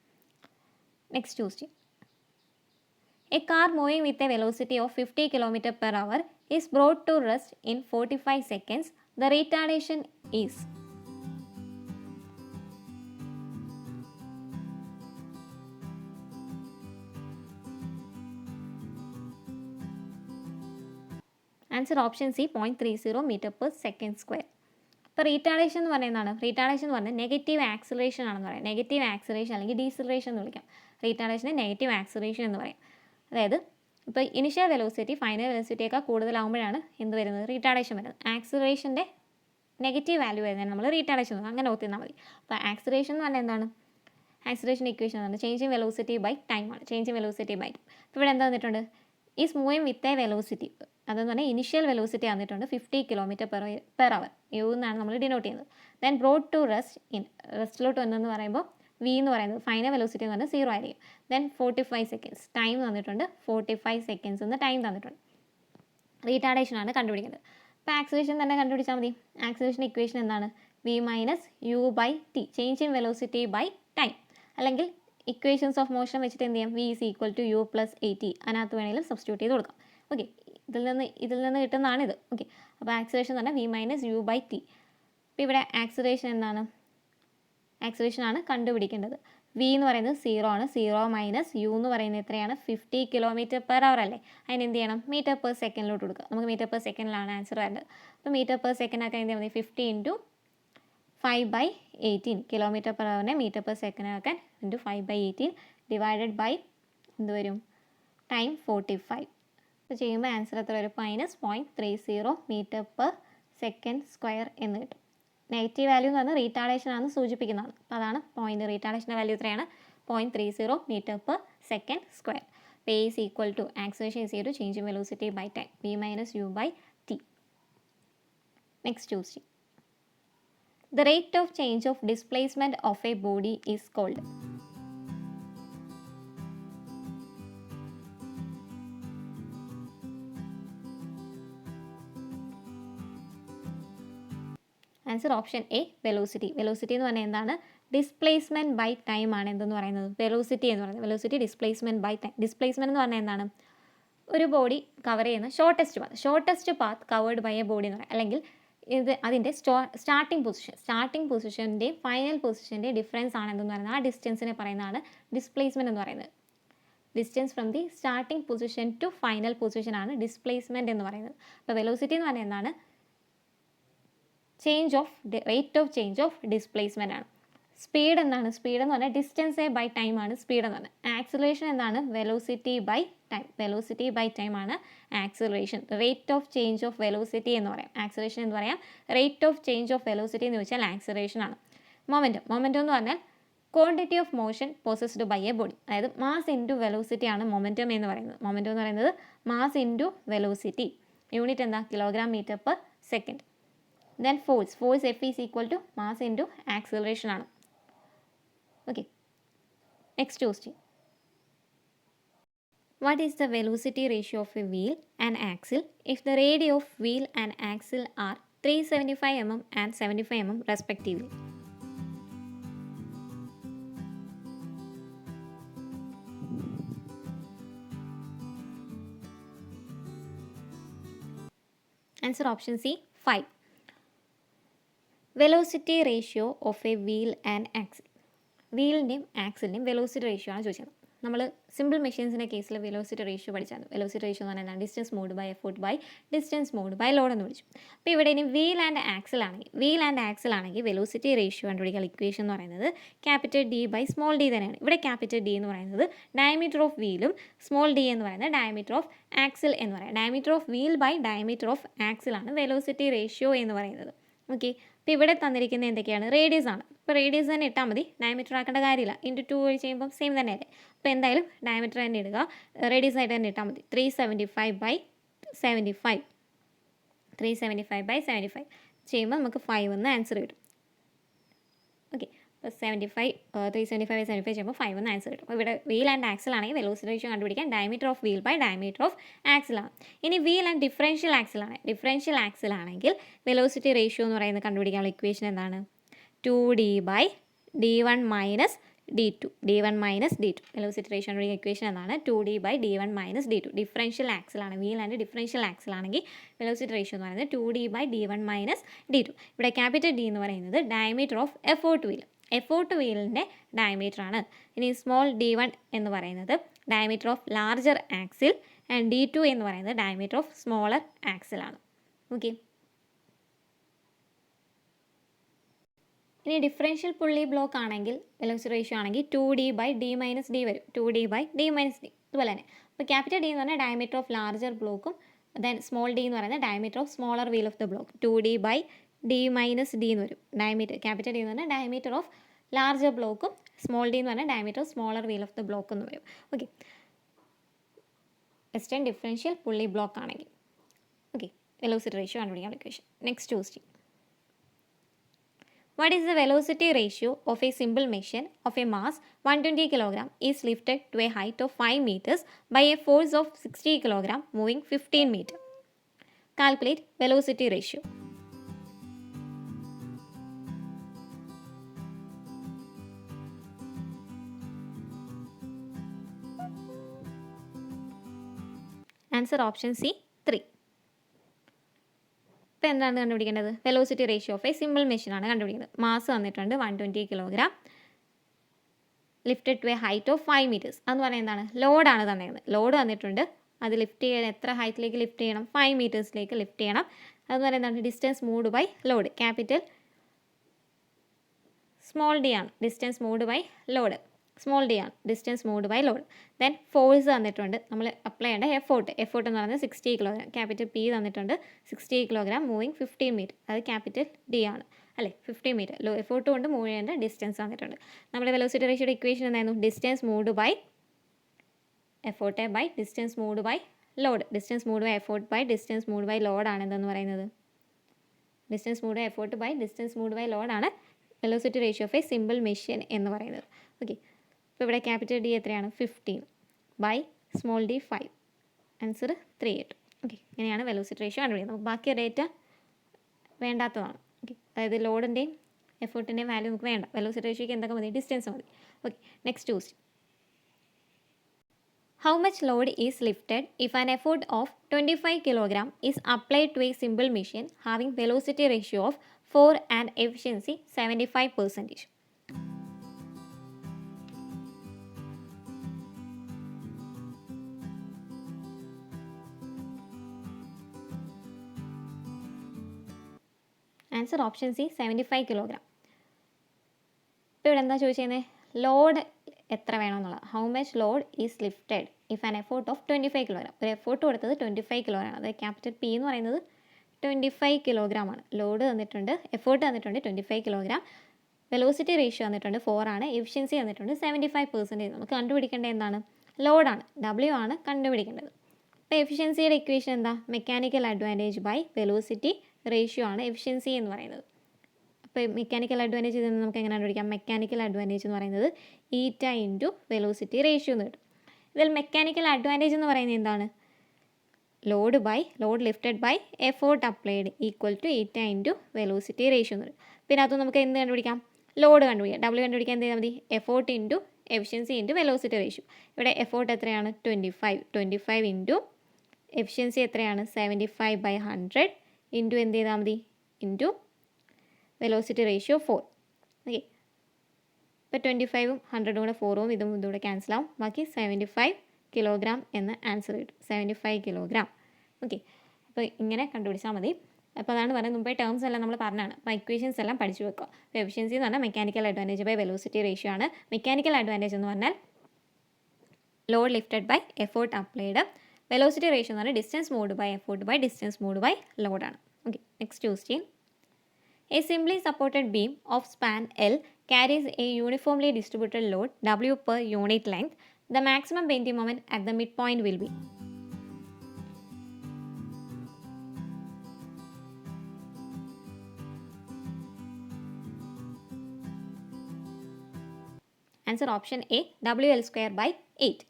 Next question. A car moving with a velocity of 50 km/h is brought to rest in 45 seconds. The retardation is. Answer option C 0.30 m/s². ഇപ്പോൾ റീറ്റാർഡേഷൻ എന്ന് പറയുന്നതാണ്. റീറ്റാർഡേഷൻ എന്ന് പറഞ്ഞാൽ നെഗറ്റീവ് ആക്സിലറേഷൻ ആണെന്ന് പറയാം. നെഗറ്റീവ് ആക്സിലറേഷൻ അല്ലെങ്കിൽ ഡീസിലറേഷൻ എന്ന് വിളിക്കാം. റീറ്റാർഡേഷനെ നെഗറ്റീവ് ആക്സിലറേഷൻ എന്ന് പറയും. അതായത് ഇപ്പോൾ ഇനിഷ്യൽ വെലോസിറ്റി ഫൈനൽ വെലോസിറ്റിയേക്കാൾ കൂടുതലാകുമ്പോഴാണ് എന്ത് വരുന്നത്? റീറ്റാർഡേഷൻ വരുന്നത്. ആക്സിലറേഷൻ്റെ നെഗറ്റീവ് വാല്യൂ വരുന്നതാണ് നമ്മൾ റീറ്റാർഡേഷൻ എന്ന് അങ്ങനെ ഓർത്തിരുന്നാൽ മതി. അപ്പോൾ ആക്സിലറേഷൻ എന്ന് പറഞ്ഞാൽ എന്താണ്? ആക്സിലറേഷൻ ഇക്വേഷൻ എന്ന് പറഞ്ഞാൽ change in velocity by time ആണ്. Change in velocity by time. ഇപ്പോൾ ഇവിടെ എന്താ വന്നിട്ടുണ്ട്? Is moving with a velocity. അതെന്ന് പറഞ്ഞാൽ ഇനിഷ്യൽ വെലോസിറ്റി വന്നിട്ടുണ്ട് 50 km/h. യു എന്നാണ് നമ്മൾ ഡിനോട്ട് ചെയ്യുന്നത്. Then brought to rest in. റെസ്റ്റിലോട്ട് വന്നെന്ന് പറയുമ്പോൾ വി എന്ന് പറയുന്നത് ഫൈനൽ വെലോസിറ്റി എന്ന് പറഞ്ഞാൽ 0 ആയിരിക്കും. ദെൻ 45 seconds ടൈം തന്നിട്ടുണ്ട്. 45 seconds എന്ന് ടൈം തന്നിട്ടുണ്ട്. റീറ്റാർഡേഷൻ ആണ് കണ്ടുപിടിക്കുന്നത്. അപ്പോൾ ആക്സിലറേഷൻ തന്നെ കണ്ടുപിടിച്ചാൽ മതി. ആക്സിലറേഷൻ ഇക്വേഷൻ എന്താണ്? V minus U by T. Change in velocity by time. അല്ലെങ്കിൽ ഇക്വേഷൻസ് ഓഫ് മോഷൻ വെച്ചിട്ട് എന്ത് ചെയ്യാം? V is equal to U plus A T. അതിനകത്ത് വേണമെങ്കിലും സബ്സ്റ്റിറ്റ്യൂട്ട് ചെയ്ത് കൊടുക്കാം. ഓക്കെ, ഇതിൽ നിന്ന് കിട്ടുന്നതാണിത്. ഓക്കെ, അപ്പോൾ ആക്സിലറേഷൻ എന്ന് പറഞ്ഞാൽ V minus U by T. അപ്പോൾ ഇവിടെ ആക്സിലറേഷൻ എന്താണ്? ആക്സിലറേഷൻ ആണ് കണ്ടുപിടിക്കേണ്ടത്. വി എന്ന് പറയുന്നത് 0 ആണ്. 0 മൈനസ് യു എന്ന് പറയുന്നത് എത്രയാണ്? 50 km/h അല്ലേ? അതിന് എന്ത് ചെയ്യണം? m/s കൊടുക്കുക. നമുക്ക് m/s ആൻസർ വേണ്ടത്. അപ്പോൾ m/s ആക്കാൻ എന്ത് മതി? 50 × 5/18. km/h m/s ആക്കാൻ × 5/18 ഡിവൈഡഡ് ബൈ എന്ത് വരും? ടൈം 45. അപ്പോൾ ചെയ്യുമ്പോൾ ആൻസർ എത്ര വരും? -0.30 m/s² എന്ന് കിട്ടും. നെഗറ്റീവ് വാല്യൂ എന്ന് പറഞ്ഞാൽ റീറ്റാർഡേഷൻ ആണ് സൂചിപ്പിക്കുന്നതാണ്. അപ്പോൾ അതാണ് പോയിന്റ്. റീറ്റാർഡേഷൻ്റെ വാല്യൂ എത്രയാണ്? 0.30 m/s². A is equal to acceleration is equal to change in velocity by time. V minus u by t. Next question. The rate of change of displacement of a body is called. Answer option A velocity. Velocity എന്ന് പറഞ്ഞാൽ എന്താണ്? Displacement by time ആണ് എന്തെന്ന് പറയുന്നത്? Velocity എന്ന് പറയുന്നത്. Velocity displacement by time. Displacement എന്ന് പറഞ്ഞാൽ എന്താണ്? ഒരു ബോഡി കവർ ചെയ്യുന്ന shortest path covered by a body എന്ന് പറയാം. അല്ലെങ്കിൽ അതിൻ്റെ സ്റ്റാർട്ടിംഗ് പൊസിഷൻ്റെയും ഫൈനൽ പൊസിഷൻ്റെയും ഡിഫറൻസ് ആണ് എന്തെന്ന് പറയുന്നത്? ആ ഡിസ്റ്റൻസിനെ പറയുന്നതാണ് ഡിസ്പ്ലേസ്മെൻറ്റ് എന്ന് പറയുന്നത്. Distance from the starting position to final position ആണ് ഡിസ്പ്ലേസ്മെൻറ്റ് എന്ന് പറയുന്നത്. അപ്പോൾ വെലോസിറ്റി എന്ന് പറഞ്ഞാൽ എന്താണ്? Rate of change of displacement ആണ്. സ്പീഡ് എന്താണ്? സ്പീഡ് എന്ന് പറഞ്ഞാൽ ഡിസ്റ്റൻസ് ബൈ ടൈം ആണ് സ്പീഡ് എന്ന് പറഞ്ഞാൽ. ആക്സിലറേഷൻ എന്താണ്? Velocity by time. Velocity by time ആണ് acceleration. Rate of change of velocity എന്ന് പറയാം. ആക്സിലറേഷൻ എന്ന് പറയാം. Rate of change of velocity എന്ന് വെച്ചാൽ ആക്സിലറേഷൻ ആണ്. മൊമെൻറ്റം എന്ന് പറഞ്ഞാൽ quantity of motion possessed by a body. അതായത് മാസ് ഇൻറ്റു വെലോസിറ്റി ആണ് മൊമെൻറ്റം എന്ന് പറയുന്നത്. മൊമെൻറ്റം എന്ന് പറയുന്നത് മാസ് ഇൻറ്റു വെലോസിറ്റി. യൂണിറ്റ് എന്താ? kg/s. Then force F is equal to mass into acceleration ആണ്. Okay, next question. What is the velocity ratio of a wheel and axle if the radii of wheel and axle are 375 mm and 75 mm respectively? Answer option C 5. Velocity ratio of a wheel and axle. വീലിൻ്റെയും ആക്സിലിൻ്റെയും velocity ratio ആണ് ചോദിച്ചത്. നമ്മൾ simple മെഷീൻസിൻ്റെ കേസിൽ velocity ratio പഠിച്ചായിരുന്നു. Velocity ratio എന്ന് പറഞ്ഞാൽ distance moved by effort by distance moved by load എന്ന് വിളിച്ചു. അപ്പോൾ ഇവിടെ ഇനി വീൽ ആൻഡ് ആക്സിൽ ആണെങ്കിൽ വെലോസിറ്റി റേഷ്യോ കണ്ടുപിടിക്കാൻ ഇക്വേഷൻ എന്ന് പറയുന്നത് capital D by small d തന്നെയാണ്. ഇവിടെ ക്യാപിറ്റൽ ഡി എന്ന് പറയുന്നത് ഡയമീറ്റർ ഓഫ് വീലും സ്മോൾ ഡി എന്ന് പറയുന്നത് ഡയമീറ്റർ ഓഫ് ആക്സിൽ എന്ന് പറയാം. Diameter of wheel by diameter of ആക്സിലാണ് വെലോസിറ്റി റേഷ്യോ എന്ന് പറയുന്നത്. ഓക്കെ, അപ്പോൾ ഇവിടെ തന്നിരിക്കുന്നത് എന്തൊക്കെയാണ്? റേഡിയസ് ആണ്. ഇപ്പോൾ റേഡിയസ് തന്നെ ഇട്ടാൽ മതി, ഡയമീറ്റർ ആക്കേണ്ട കാര്യമില്ല. ഇൻറ്റു 2 വഴി ചെയ്യുമ്പം സെയിം തന്നെയല്ലേ. അപ്പോൾ എന്തായാലും ഡയമീറ്റർ തന്നെ ഇടുക, റേഡിയസ് ആയിട്ട് തന്നെ ഇട്ടാൽ മതി. 375/75 ചെയ്യുമ്പോൾ നമുക്ക് 5 എന്ന് ആൻസർ കിട്ടും. ഓക്കെ, അപ്പോൾ 375/75 ചെയ്യുമ്പോൾ 5 എന്ന് ആൻസർ കിട്ടും. അപ്പോൾ ഇവിടെ വീൽ ആൻഡ് ആക്സിൽ ആണെങ്കിൽ വെലോസിറ്റി റേഷ്യോ കണ്ടുപിടിക്കാൻ diameter of wheel by diameter of axle ആണ്. ഇനി വീൽ ആൻഡ് ഡിഫറൻഷ്യൽ ആക്സിൽ ആണ്. ഡിഫറൻഷ്യൽ ആക്സിൽ ആണെങ്കിൽ വെലോസിറ്റി റേഷ്യോ എന്ന് പറയുന്നത് കണ്ടുപിടിക്കാനുള്ള ഇക്വേഷൻ എന്താണ്? 2D/d1 minus d2. d1 minus d2 velocity ratio കണ്ടുപിടിക്കുന്ന ഇക്വേഷൻ എന്താണ്? 2D/d1 minus d2. ഡിഫറൻഷ്യൽ ആക്സിലാണ്, വീൽ ആൻഡ് ഡിഫറൻഷ്യൽ ആക്സിലാണെങ്കിൽ വെലോസിറ്റി റേഷ്യോ എന്ന് പറയുന്നത് 2D/d1 മൈനസ് d2. ഇവിടെ ക്യാപിറ്റൽ D എന്ന് പറയുന്നത് diameter of effort wheel. Effort വീലിൻ്റെ ഡയമീറ്റർ ആണ്. ഇനി സ്മോൾ d1 എന്ന് പറയുന്നത് diameter of larger axle and d2 എന്ന് പറയുന്നത് ഡയമീറ്റർ ഓഫ് സ്മോളർ ആക്സിലാണ്. ഓക്കെ, ഇനി ഡിഫറൻഷ്യൽ പുള്ളി ബ്ലോക്ക് ആണെങ്കിൽ വെലോസിറ്റി റേഷ്യോ ആണെങ്കിൽ 2D/d മൈനസ് d വരും. 2D/d മൈനസ് d അതുപോലെ തന്നെ. അപ്പോൾ ക്യാപിറ്റൽ D എന്ന് പറഞ്ഞാൽ ഡയമീറ്റർ ഓഫ് ലാർജർ ബ്ലോക്കും ദെൻ സ്മോൾ d എന്ന് പറയുന്നത് diameter of smaller wheel of the block. 2D/d minus d എന്ന് വരും. ഡയമീറ്റർ ക്യാപിറ്റൽ D എന്ന് പറഞ്ഞാൽ ഡയമീറ്റർ ഓഫ് ലാർജർ ബ്ലോക്കും സ്മോൾ d എന്ന് പറഞ്ഞാൽ diameter of smaller wheel of the block എന്ന് വരും. Okay, western differential pulley block ആണെങ്കിൽ. ഓക്കെ, വെലോസിറ്റി റേഷ്യോ കണ്ടുപിടിക്കാൻ equation. Next question. What is the velocity ratio of a simple machine of a mass 120 kg is lifted to a height of 5 meters by a force of 60 kg moving 15 meter? Calculate velocity ratio. Answer option C 3. ഇപ്പോൾ എന്താണ് കണ്ടുപിടിക്കേണ്ടത്? Velocity ratio of a simple മെഷീനാണ് കണ്ടുപിടിക്കുന്നത്. Mass തന്നിട്ടുണ്ട് 120 kg, lifted to a height of 5 meters. അതെന്ന് പറയുന്നത് എന്താണ്? ലോഡാണ് തന്നിരിക്കുന്നത്. ലോഡ് തന്നിട്ടുണ്ട്, അത് ലിഫ്റ്റ് ചെയ്യാൻ എത്ര ഹൈറ്റിലേക്ക് ലിഫ്റ്റ് ചെയ്യണം? 5 metersലേക്ക് ലിഫ്റ്റ് ചെയ്യണം. അതെന്ന് പറയുന്നത് എന്താണ്? Distance moved by load. Capital small d ആണ് distance moved by load. Small d ആണ് distance moved by load. Then force തന്നിട്ടുണ്ട്, നമ്മൾ അപ്ലൈ ചെയ്യേണ്ട എഫോർട്ട് എന്ന് പറയുന്നത് 60 kg. ക്യാപിറ്റൽ P തന്നിട്ടുണ്ട് 60 kg മൂവിങ് 15 meter. അത് ക്യാപിറ്റൽ D ആണ് അല്ലേ? 15 meter എഫോർട്ട് കൊണ്ട് മൂവ് ചെയ്യേണ്ട ഡിസ്റ്റൻസ് തന്നിട്ടുണ്ട്. നമ്മുടെ വെലോസിറ്റി റേഷ്യോയുടെ ഇക്വേഷൻ എന്തായിരുന്നു? Distance moved by effort by distance moved by load. Distance moved by effort by distance moved by load ആണ് എന്തെന്ന് പറയുന്നത്? Distance moved by effort by distance moved by ലോഡാണ് velocity ratio of a simple machine എന്ന് പറയുന്നത്. Okay, ഇപ്പോൾ ഇവിടെ capital D എത്രയാണ്? 15 by small d 5. Answer 3 കിട്ടും. ഓക്കെ, ഇങ്ങനെയാണ് വെലോസിറ്റി റേഷ്യോ കണ്ടുപിടിക്കുന്നത്. നമുക്ക് ബാക്കി ഡേറ്റ വേണ്ടാത്തതാണ്. ഓക്കെ, അതായത് ലോഡിൻ്റെയും എഫോർട്ടിൻ്റെയും വാല്യൂ നമുക്ക് വേണ്ട. വെലോസിറ്റി റേഷ്യോയ്ക്ക് എന്തൊക്കെ മതി? ഡിസ്റ്റൻസ് മതി. Okay, next question. How much load is lifted if an effort of 25 kg is applied to a simple machine having velocity ratio of 4 and efficiency 75%? Answer option C 75 kg. ഇപ്പോൾ ഇവിടെ എന്താ ചോദിച്ചിരുന്നത്? Load എത്ര വേണമെന്നുള്ളത്. How much load is lifted if an effort of 25 kg. ഒരു effort കൊടുത്തത് 25 kg ആണ്. അതായത് ക്യാപിറ്റൽ P എന്ന് പറയുന്നത് 25 kg ആണ്. ലോഡ് തന്നിട്ടുണ്ട്, എഫോർട്ട് തന്നിട്ടുണ്ട് 25 kg, വെലോസിറ്റി റേഷ്യോ തന്നിട്ടുണ്ട് 4 ആണ്, എഫിഷ്യൻസി തന്നിട്ടുണ്ട് 75%. നമുക്ക് കണ്ടുപിടിക്കേണ്ടത് എന്താണ്? ലോഡാണ്, W ആണ് കണ്ടുപിടിക്കേണ്ടത്. അപ്പോൾ എഫിഷ്യൻസിയുടെ ഇക്വേഷൻ എന്താ? Mechanical advantage by velocity ratio ആണ് എഫിഷ്യൻസി എന്ന് പറയുന്നത്. അപ്പോൾ മെക്കാനിക്കൽ അഡ്വാൻറ്റേജ് ഇതിൽ നിന്ന് നമുക്ക് എങ്ങനെ കണ്ടുപിടിക്കാം? മെക്കാനിക്കൽ അഡ്വാൻറ്റേജ് എന്ന് പറയുന്നത് ഈറ്റ ഇൻറ്റു വെലോസിറ്റി റേഷ്യോ എന്ന് കിട്ടും. ഇതിൽ മെക്കാനിക്കൽ അഡ്വാൻറ്റേജ് എന്ന് പറയുന്നത് എന്താണ്? Load lifted by effort applied equal to eta into velocity ratio എന്ന് പറയും. പിന്നെ അത് നമുക്ക് എന്ത് കണ്ടുപിടിക്കാം? ലോഡ് കണ്ടുപിടിക്കാം. W കണ്ടുപിടിക്കാൻ എന്ത് ചെയ്താൽ മതി? Effort into efficiency into velocity ratio. ഇവിടെ എഫോർട്ട് എത്രയാണ്? 25 ഇൻറ്റു എഫിഷ്യൻസി എത്രയാണ്? 75/100 ഇൻറ്റു എന്ത് ചെയ്താൽ മതി? Into velocity ratio 4. ഓക്കെ, ഇപ്പോൾ 25ഉം 100ഉം കൂടെ 4ഉം ഇതും ഇതുകൂടെ ക്യാൻസൽ ആവും. ബാക്കി 75 kg എന്ന് ആൻസർ കിട്ടും. 75 kg. ഓക്കെ, അപ്പോൾ ഇങ്ങനെ കണ്ടുപിടിച്ചാൽ മതി. അപ്പോൾ അതാണ് പറയുന്നത്, മുമ്പേ ടേംസ് എല്ലാം നമ്മൾ പറഞ്ഞാണ്. അപ്പോൾ ഇക്വേഷൻസ് എല്ലാം പഠിച്ചു വെക്കുക. അപ്പോൾ എഫിഷ്യൻസി എന്ന് പറഞ്ഞാൽ mechanical advantage by velocity ratio ആണ്. മെക്കാനിക്കൽ അഡ്വാൻറ്റേജ് എന്ന് പറഞ്ഞാൽ load lifted by effort applied. Velocity ratio എന്ന് പറഞ്ഞാൽ distance moved by effort by distance moved by ലോഡാണ്. Okay, next question. A simply supported beam of span L carries a uniformly distributed load W per unit length. The maximum bending moment at the midpoint will be. Answer option A WL²/8.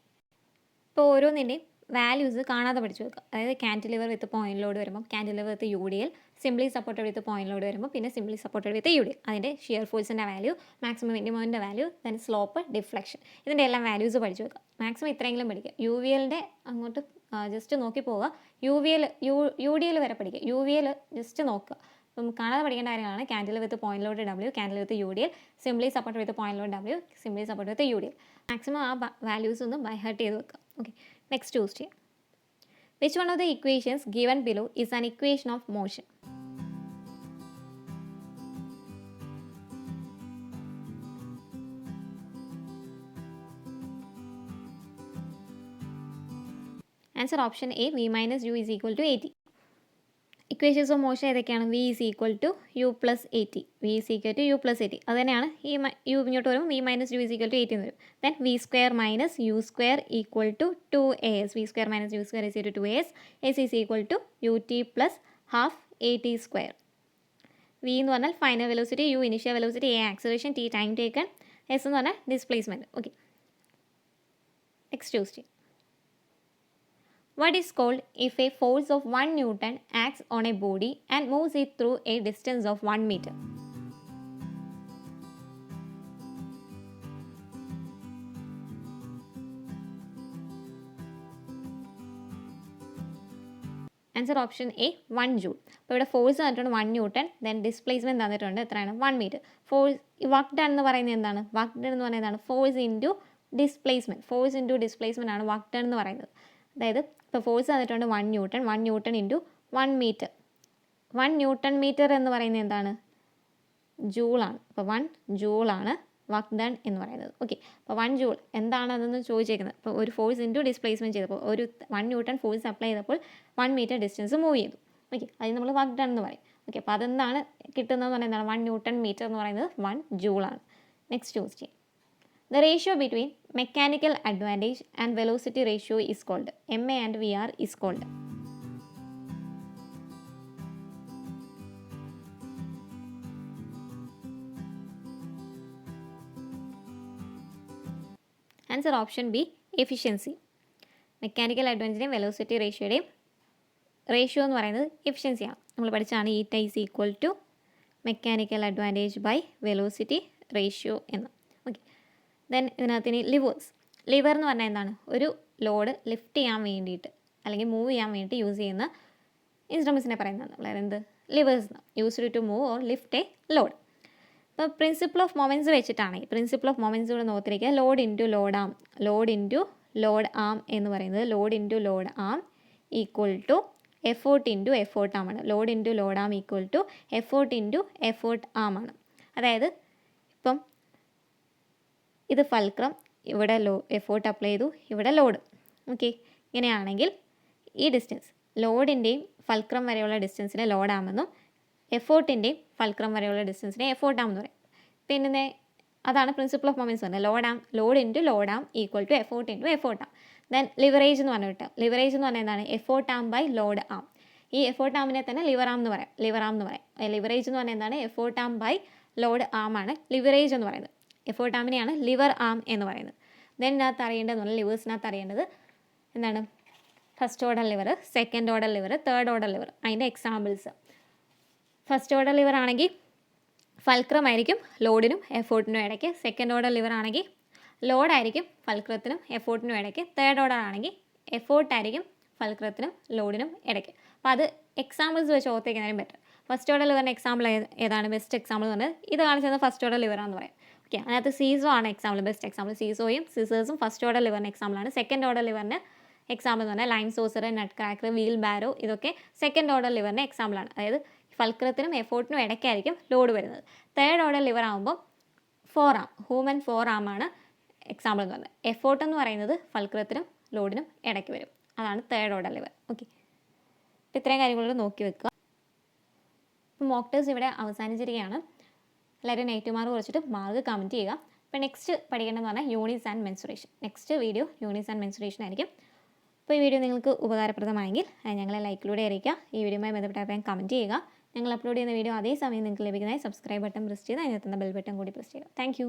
ഇപ്പോൾ ഓരോന്നിൻ്റെയും values കാണാതെ പഠിച്ചു വെക്കുക. അതായത് കാൻറ്റിലിവർ വിത്ത് point load വരുമ്പോൾ cantilever with UDL, simply supported with point load വരുമ്പോൾ പിന്നെ simply supported with UDL. അതിൻ്റെ ഷിയർ ഫോഴ്സിൻ്റെ വാല്യൂ, മാക്സിമം മിനിമമിൻ്റെ വാല്യൂ, ദെൻ സ്ലോപ്പ്, ഡിഫ്ലക്ഷൻ, ഇതിൻ്റെ എല്ലാം വാല്യൂസ് പഠിച്ചു വെക്കുക. മാക്സിമം ഇത്രയെങ്കിലും പഠിക്കുക. UVLൻ്റെ അങ്ങോട്ട് ജസ്റ്റ് നോക്കി പോവുക. UDL വരെ പഠിക്കുക. UVL ജസ്റ്റ് നോക്കുക. അപ്പം കാണാതെ പഠിക്കേണ്ട കാര്യങ്ങളാണ് കാൻഡിൽ വിത്ത് പോയിന്റ് ലോഡ് W, കാൻഡിൽ വിത്ത് UDL, സിംപ്ലി സപ്പോർട്ട് വിത്ത് point load W, simply support വിത്ത് UDL. മാക്സിമം ആ വാല്യൂസ് ഒന്ന് ബൈ ഹാർട്ട് ചെയ്ത് വെക്കുക. Okay, next question. Which one of the equations given below is an equation of motion? Answer option A, V minus U is equal to AT. Equations of motion ഏതൊക്കെയാണ്? V is equal to U plus AT. V is equal to U plus AT. അത് തന്നെയാണ് ഈ U ഇങ്ങോട്ട് വരുമ്പോൾ V minus U is equal to AT എന്ന് വരും. Then V square minus U square equal to 2AS. V square minus U square is equal to 2AS. S is equal to UT plus half AT square. V എന്ന് പറഞ്ഞാൽ final velocity, U initial velocity, A acceleration, T time taken, S എന്ന് പറഞ്ഞാൽ displacement. Okay, next question. What is called if a force of 1 Newton acts on a body and moves it through a distance of 1 meter? Answer option A 1 joule. അപ്പോൾ ഇവിടെ force തന്നിട്ടുണ്ട് 1 newton, then displacement തന്നിട്ടുണ്ട് എത്രയാണ്? 1 metre. Force work done എന്ന് പറയുന്നത് എന്താണ്? Work done എന്ന് പറയുന്നത് എന്താണ്? Force into displacement. Force into displacement ആണ് വർക്ക് ഡൺ എന്ന് പറയുന്നത്. അതായത് ഇപ്പോൾ ഫോഴ്സ് തന്നിട്ടുണ്ട് 1 newton, 1 newton into 1 metre. 1 newton metre എന്ന് പറയുന്നത് എന്താണ്? ജൂളാണ്. അപ്പോൾ 1 ജൂളാണ് വർക്ക് ഡൺ എന്ന് പറയുന്നത്. ഓക്കെ, അപ്പോൾ 1 ജൂൾ എന്താണ് അതെന്ന് ചോദിച്ചേക്കുന്നത്. അപ്പോൾ ഒരു ഫോഴ്സ് ഇൻറ്റു ഡിസ്പ്ലേസ്മെൻറ്റ് ചെയ്തപ്പോൾ ഒരു 1 ന്യൂട്ടൺ ഫോഴ്സ് അപ്ലൈ ചെയ്തപ്പോൾ 1 മീറ്റർ ഡിസ്റ്റൻസ് മൂവ് ചെയ്തു. ഓക്കെ, അതിന് നമ്മൾ വർക്ക് ഡൺ എന്ന് പറയും. ഓക്കെ, അപ്പോൾ അതെന്താണ് കിട്ടുന്നതെന്ന് പറഞ്ഞാൽ എന്താണ്? 1 ന്യൂട്ടൺ മീറ്റർ എന്ന് പറയുന്നത് 1 ജൂളാണ്. Next question. The ratio between mechanical advantage and velocity ratio is called. MA and VR is called. Answer option B, efficiency. Mechanical അഡ്വാൻറ്റേജിൻ്റെയും വെലോസിറ്റി റേഷ്യോയുടെയും റേഷ്യോ എന്ന് പറയുന്നത് എഫിഷ്യൻസിയാണ്. നമ്മൾ പഠിച്ചാണ് eta is equal to mechanical advantage by velocity ratio എന്ന്. Okay, then ഇതിനകത്ത് ഇനി ലിവർ എന്ന് പറഞ്ഞാൽ എന്താണ്? ഒരു ലോഡ് ലിഫ്റ്റ് ചെയ്യാൻ വേണ്ടിയിട്ട് അല്ലെങ്കിൽ മൂവ് ചെയ്യാൻ വേണ്ടിയിട്ട് യൂസ് ചെയ്യുന്ന ഇൻസ്ട്രുമെൻസിനെ പറയുന്നതാണ് നമ്മൾ എന്ത്? Levers. Used to move or lift a load. ഇപ്പോൾ പ്രിൻസിപ്പിൾ ഓഫ് മൊമെൻറ്റ്സ് വെച്ചിട്ടാണെങ്കിൽ പ്രിൻസിപ്പിൾ ഓഫ് മൊമെൻറ്റ്സ് കൂടെ നോക്കിയിരിക്കുക. Load into load arm, load into load arm എന്ന് പറയുന്നത് load into load arm equal to effort into effort arm ആണ്. Load into load arm equal to effort into effort arm ആണ്. അതായത് ഇപ്പം ഇത് fulcrum, ഇവിടെ എഫോർട്ട് അപ്ലൈ ചെയ്തു, ഇവിടെ ലോഡ്. ഓക്കെ, ഇങ്ങനെയാണെങ്കിൽ ഈ ഡിസ്റ്റൻസ് ലോഡിൻ്റെയും ഫൾക്രം വരെയുള്ള ഡിസ്റ്റൻസിനെ ലോഡാമെന്നും എഫോർട്ടിൻ്റെയും ഫൾക്രം വരെയുള്ള ഡിസ്റ്റൻസിനെ എഫോർട്ടാമെന്ന് പറയും. പിന്നെ അതാണ് പ്രിൻസിപ്പിൾ ഓഫ് മൊമെൻറ്റ്സ് പറഞ്ഞത്. Load into load arm equal to effort into effort arm. Then leverage എന്ന് പറഞ്ഞിട്ട് ലിവറേജ് എന്ന് പറഞ്ഞാൽ എന്താണ്? Effort arm by load arm. ഈ എഫോർട്ട് ആമിനെ തന്നെ ലിവർ ആം എന്ന് പറയാം. ലിവറേജ് എന്ന് പറഞ്ഞാൽ എന്താണ്? Effort arm by load arm ആണ് ലിവറേജ് എന്ന് പറയുന്നത്. എഫോർട്ട് ആമിനെയാണ് ലിവർ ആം എന്ന് പറയുന്നത്. ദെൻ ഇതിനകത്ത് അറിയേണ്ടതെന്ന് പറഞ്ഞാൽ ലിവേഴ്സിനകത്ത് അറിയേണ്ടത് എന്താണ്? First order lever, second order lever, third order liver. അതിൻ്റെ എക്സാമ്പിൾസ്: ഫസ്റ്റ് ഓർഡർ ലിവർ ആണെങ്കിൽ ഫൾക്രം ആയിരിക്കും ലോഡിനും എഫോർട്ടിനും ഇടയ്ക്ക്. സെക്കൻഡ് ഓർഡർ ലിവർ ആണെങ്കിൽ ലോഡായിരിക്കും ഫൾക്രത്തിനും എഫോർട്ടിനും ഇടയ്ക്ക്. തേർഡ് ഓർഡർ ആണെങ്കിൽ എഫോർട്ടായിരിക്കും ഫൾക്രത്തിനും ലോഡിനും ഇടയ്ക്ക്. അപ്പോൾ അത് എക്സാമ്പിൾസ് വെച്ച് ഓർത്തേക്കുന്നതിനും ബെറ്റർ. ഫസ്റ്റ് ഓർഡർ ലിവറിൻ്റെ എക്സാമ്പിൾ ഏതാണ്? ബെസ്റ്റ് എക്സാമ്പിൾ എന്ന് പറഞ്ഞാൽ ഇത് കാണിച്ചത് ഫസ്റ്റ് ഓർഡർ ലിവറാണെന്ന് പറയാം. ഓക്കെ, അതിനകത്ത് സീസോ ആണ് എക്സാമ്പിൾ, ബെസ്റ്റ് എക്സാമ്പിൾ. സീസോയും സിസേഴ്സും ഫസ്റ്റ് ഓർഡർ ലിവറിന് എക്സാമ്പിളാണ്. സെക്കൻഡ് ഓർഡർ ലിവറിന് എക്സാമ്പിൾ എന്ന് പറഞ്ഞാൽ lime squeezer, nut cracker, wheelbarrow, ഇതൊക്കെ സെക്കൻഡ് ഓർഡർ ലിവറിന് എക്സാമ്പിളാണ്. അതായത് ഫൾക്രത്തിനും എഫോർട്ടിനും ഇടയ്ക്കായിരിക്കും ലോഡ് വരുന്നത്. തേർഡ് ഓർഡർ ലിവർ ആകുമ്പോൾ 4 ആം, ഹ്യൂമൻ 4 ആം ആണ് എക്സാമ്പിൾ എന്ന് പറയുന്നത്. എഫോർട്ട് എന്ന് പറയുന്നത് ഫൾക്രത്തിനും ലോഡിനും ഇടയ്ക്ക് വരും. അതാണ് തേർഡ് ഓർഡർ ലിവർ. ഓക്കെ, അപ്പോൾ ഇത്രയും കാര്യങ്ങളോട് നോക്കി വെക്കുക. ഇപ്പോൾ മോക്ക് ടെസ്റ്റ് ഇവിടെ അവസാനിച്ചിരിക്കുകയാണ്. എല്ലാവരും നെഗറ്റീവ് മാർക്ക് കുറച്ചിട്ട് മാർക്ക് കമൻറ്റ് ചെയ്യുക. അപ്പോൾ നെക്സ്റ്റ് പഠിക്കേണ്ടതെന്ന് പറഞ്ഞാൽ units and mensuration. Next video units and mensuration ആയിരിക്കും. അപ്പോൾ ഈ വീഡിയോ നിങ്ങൾക്ക് ഉപകാരപ്രദമായെങ്കിൽ ഞങ്ങളെ ലൈക്കിലൂടെ അറിയിക്കുക. ഈ വീഡിയോയുമായി ബന്ധപ്പെട്ട അഭിപ്രായം കമൻറ്റ് ചെയ്യുക. ഞങ്ങൾ അപ്ലോഡ് ചെയ്യുന്ന വീഡിയോ അതേ സമയം നിങ്ങൾക്ക് ലഭിക്കുന്നതായി സബ്സ്ക്രൈബ് ബട്ടൺ പ്രസ് ചെയ്ത് അതിനകത്തുന്ന ബെൽ ബട്ടൺ കൂടി പ്രസ് ചെയ്യുക. താങ്ക്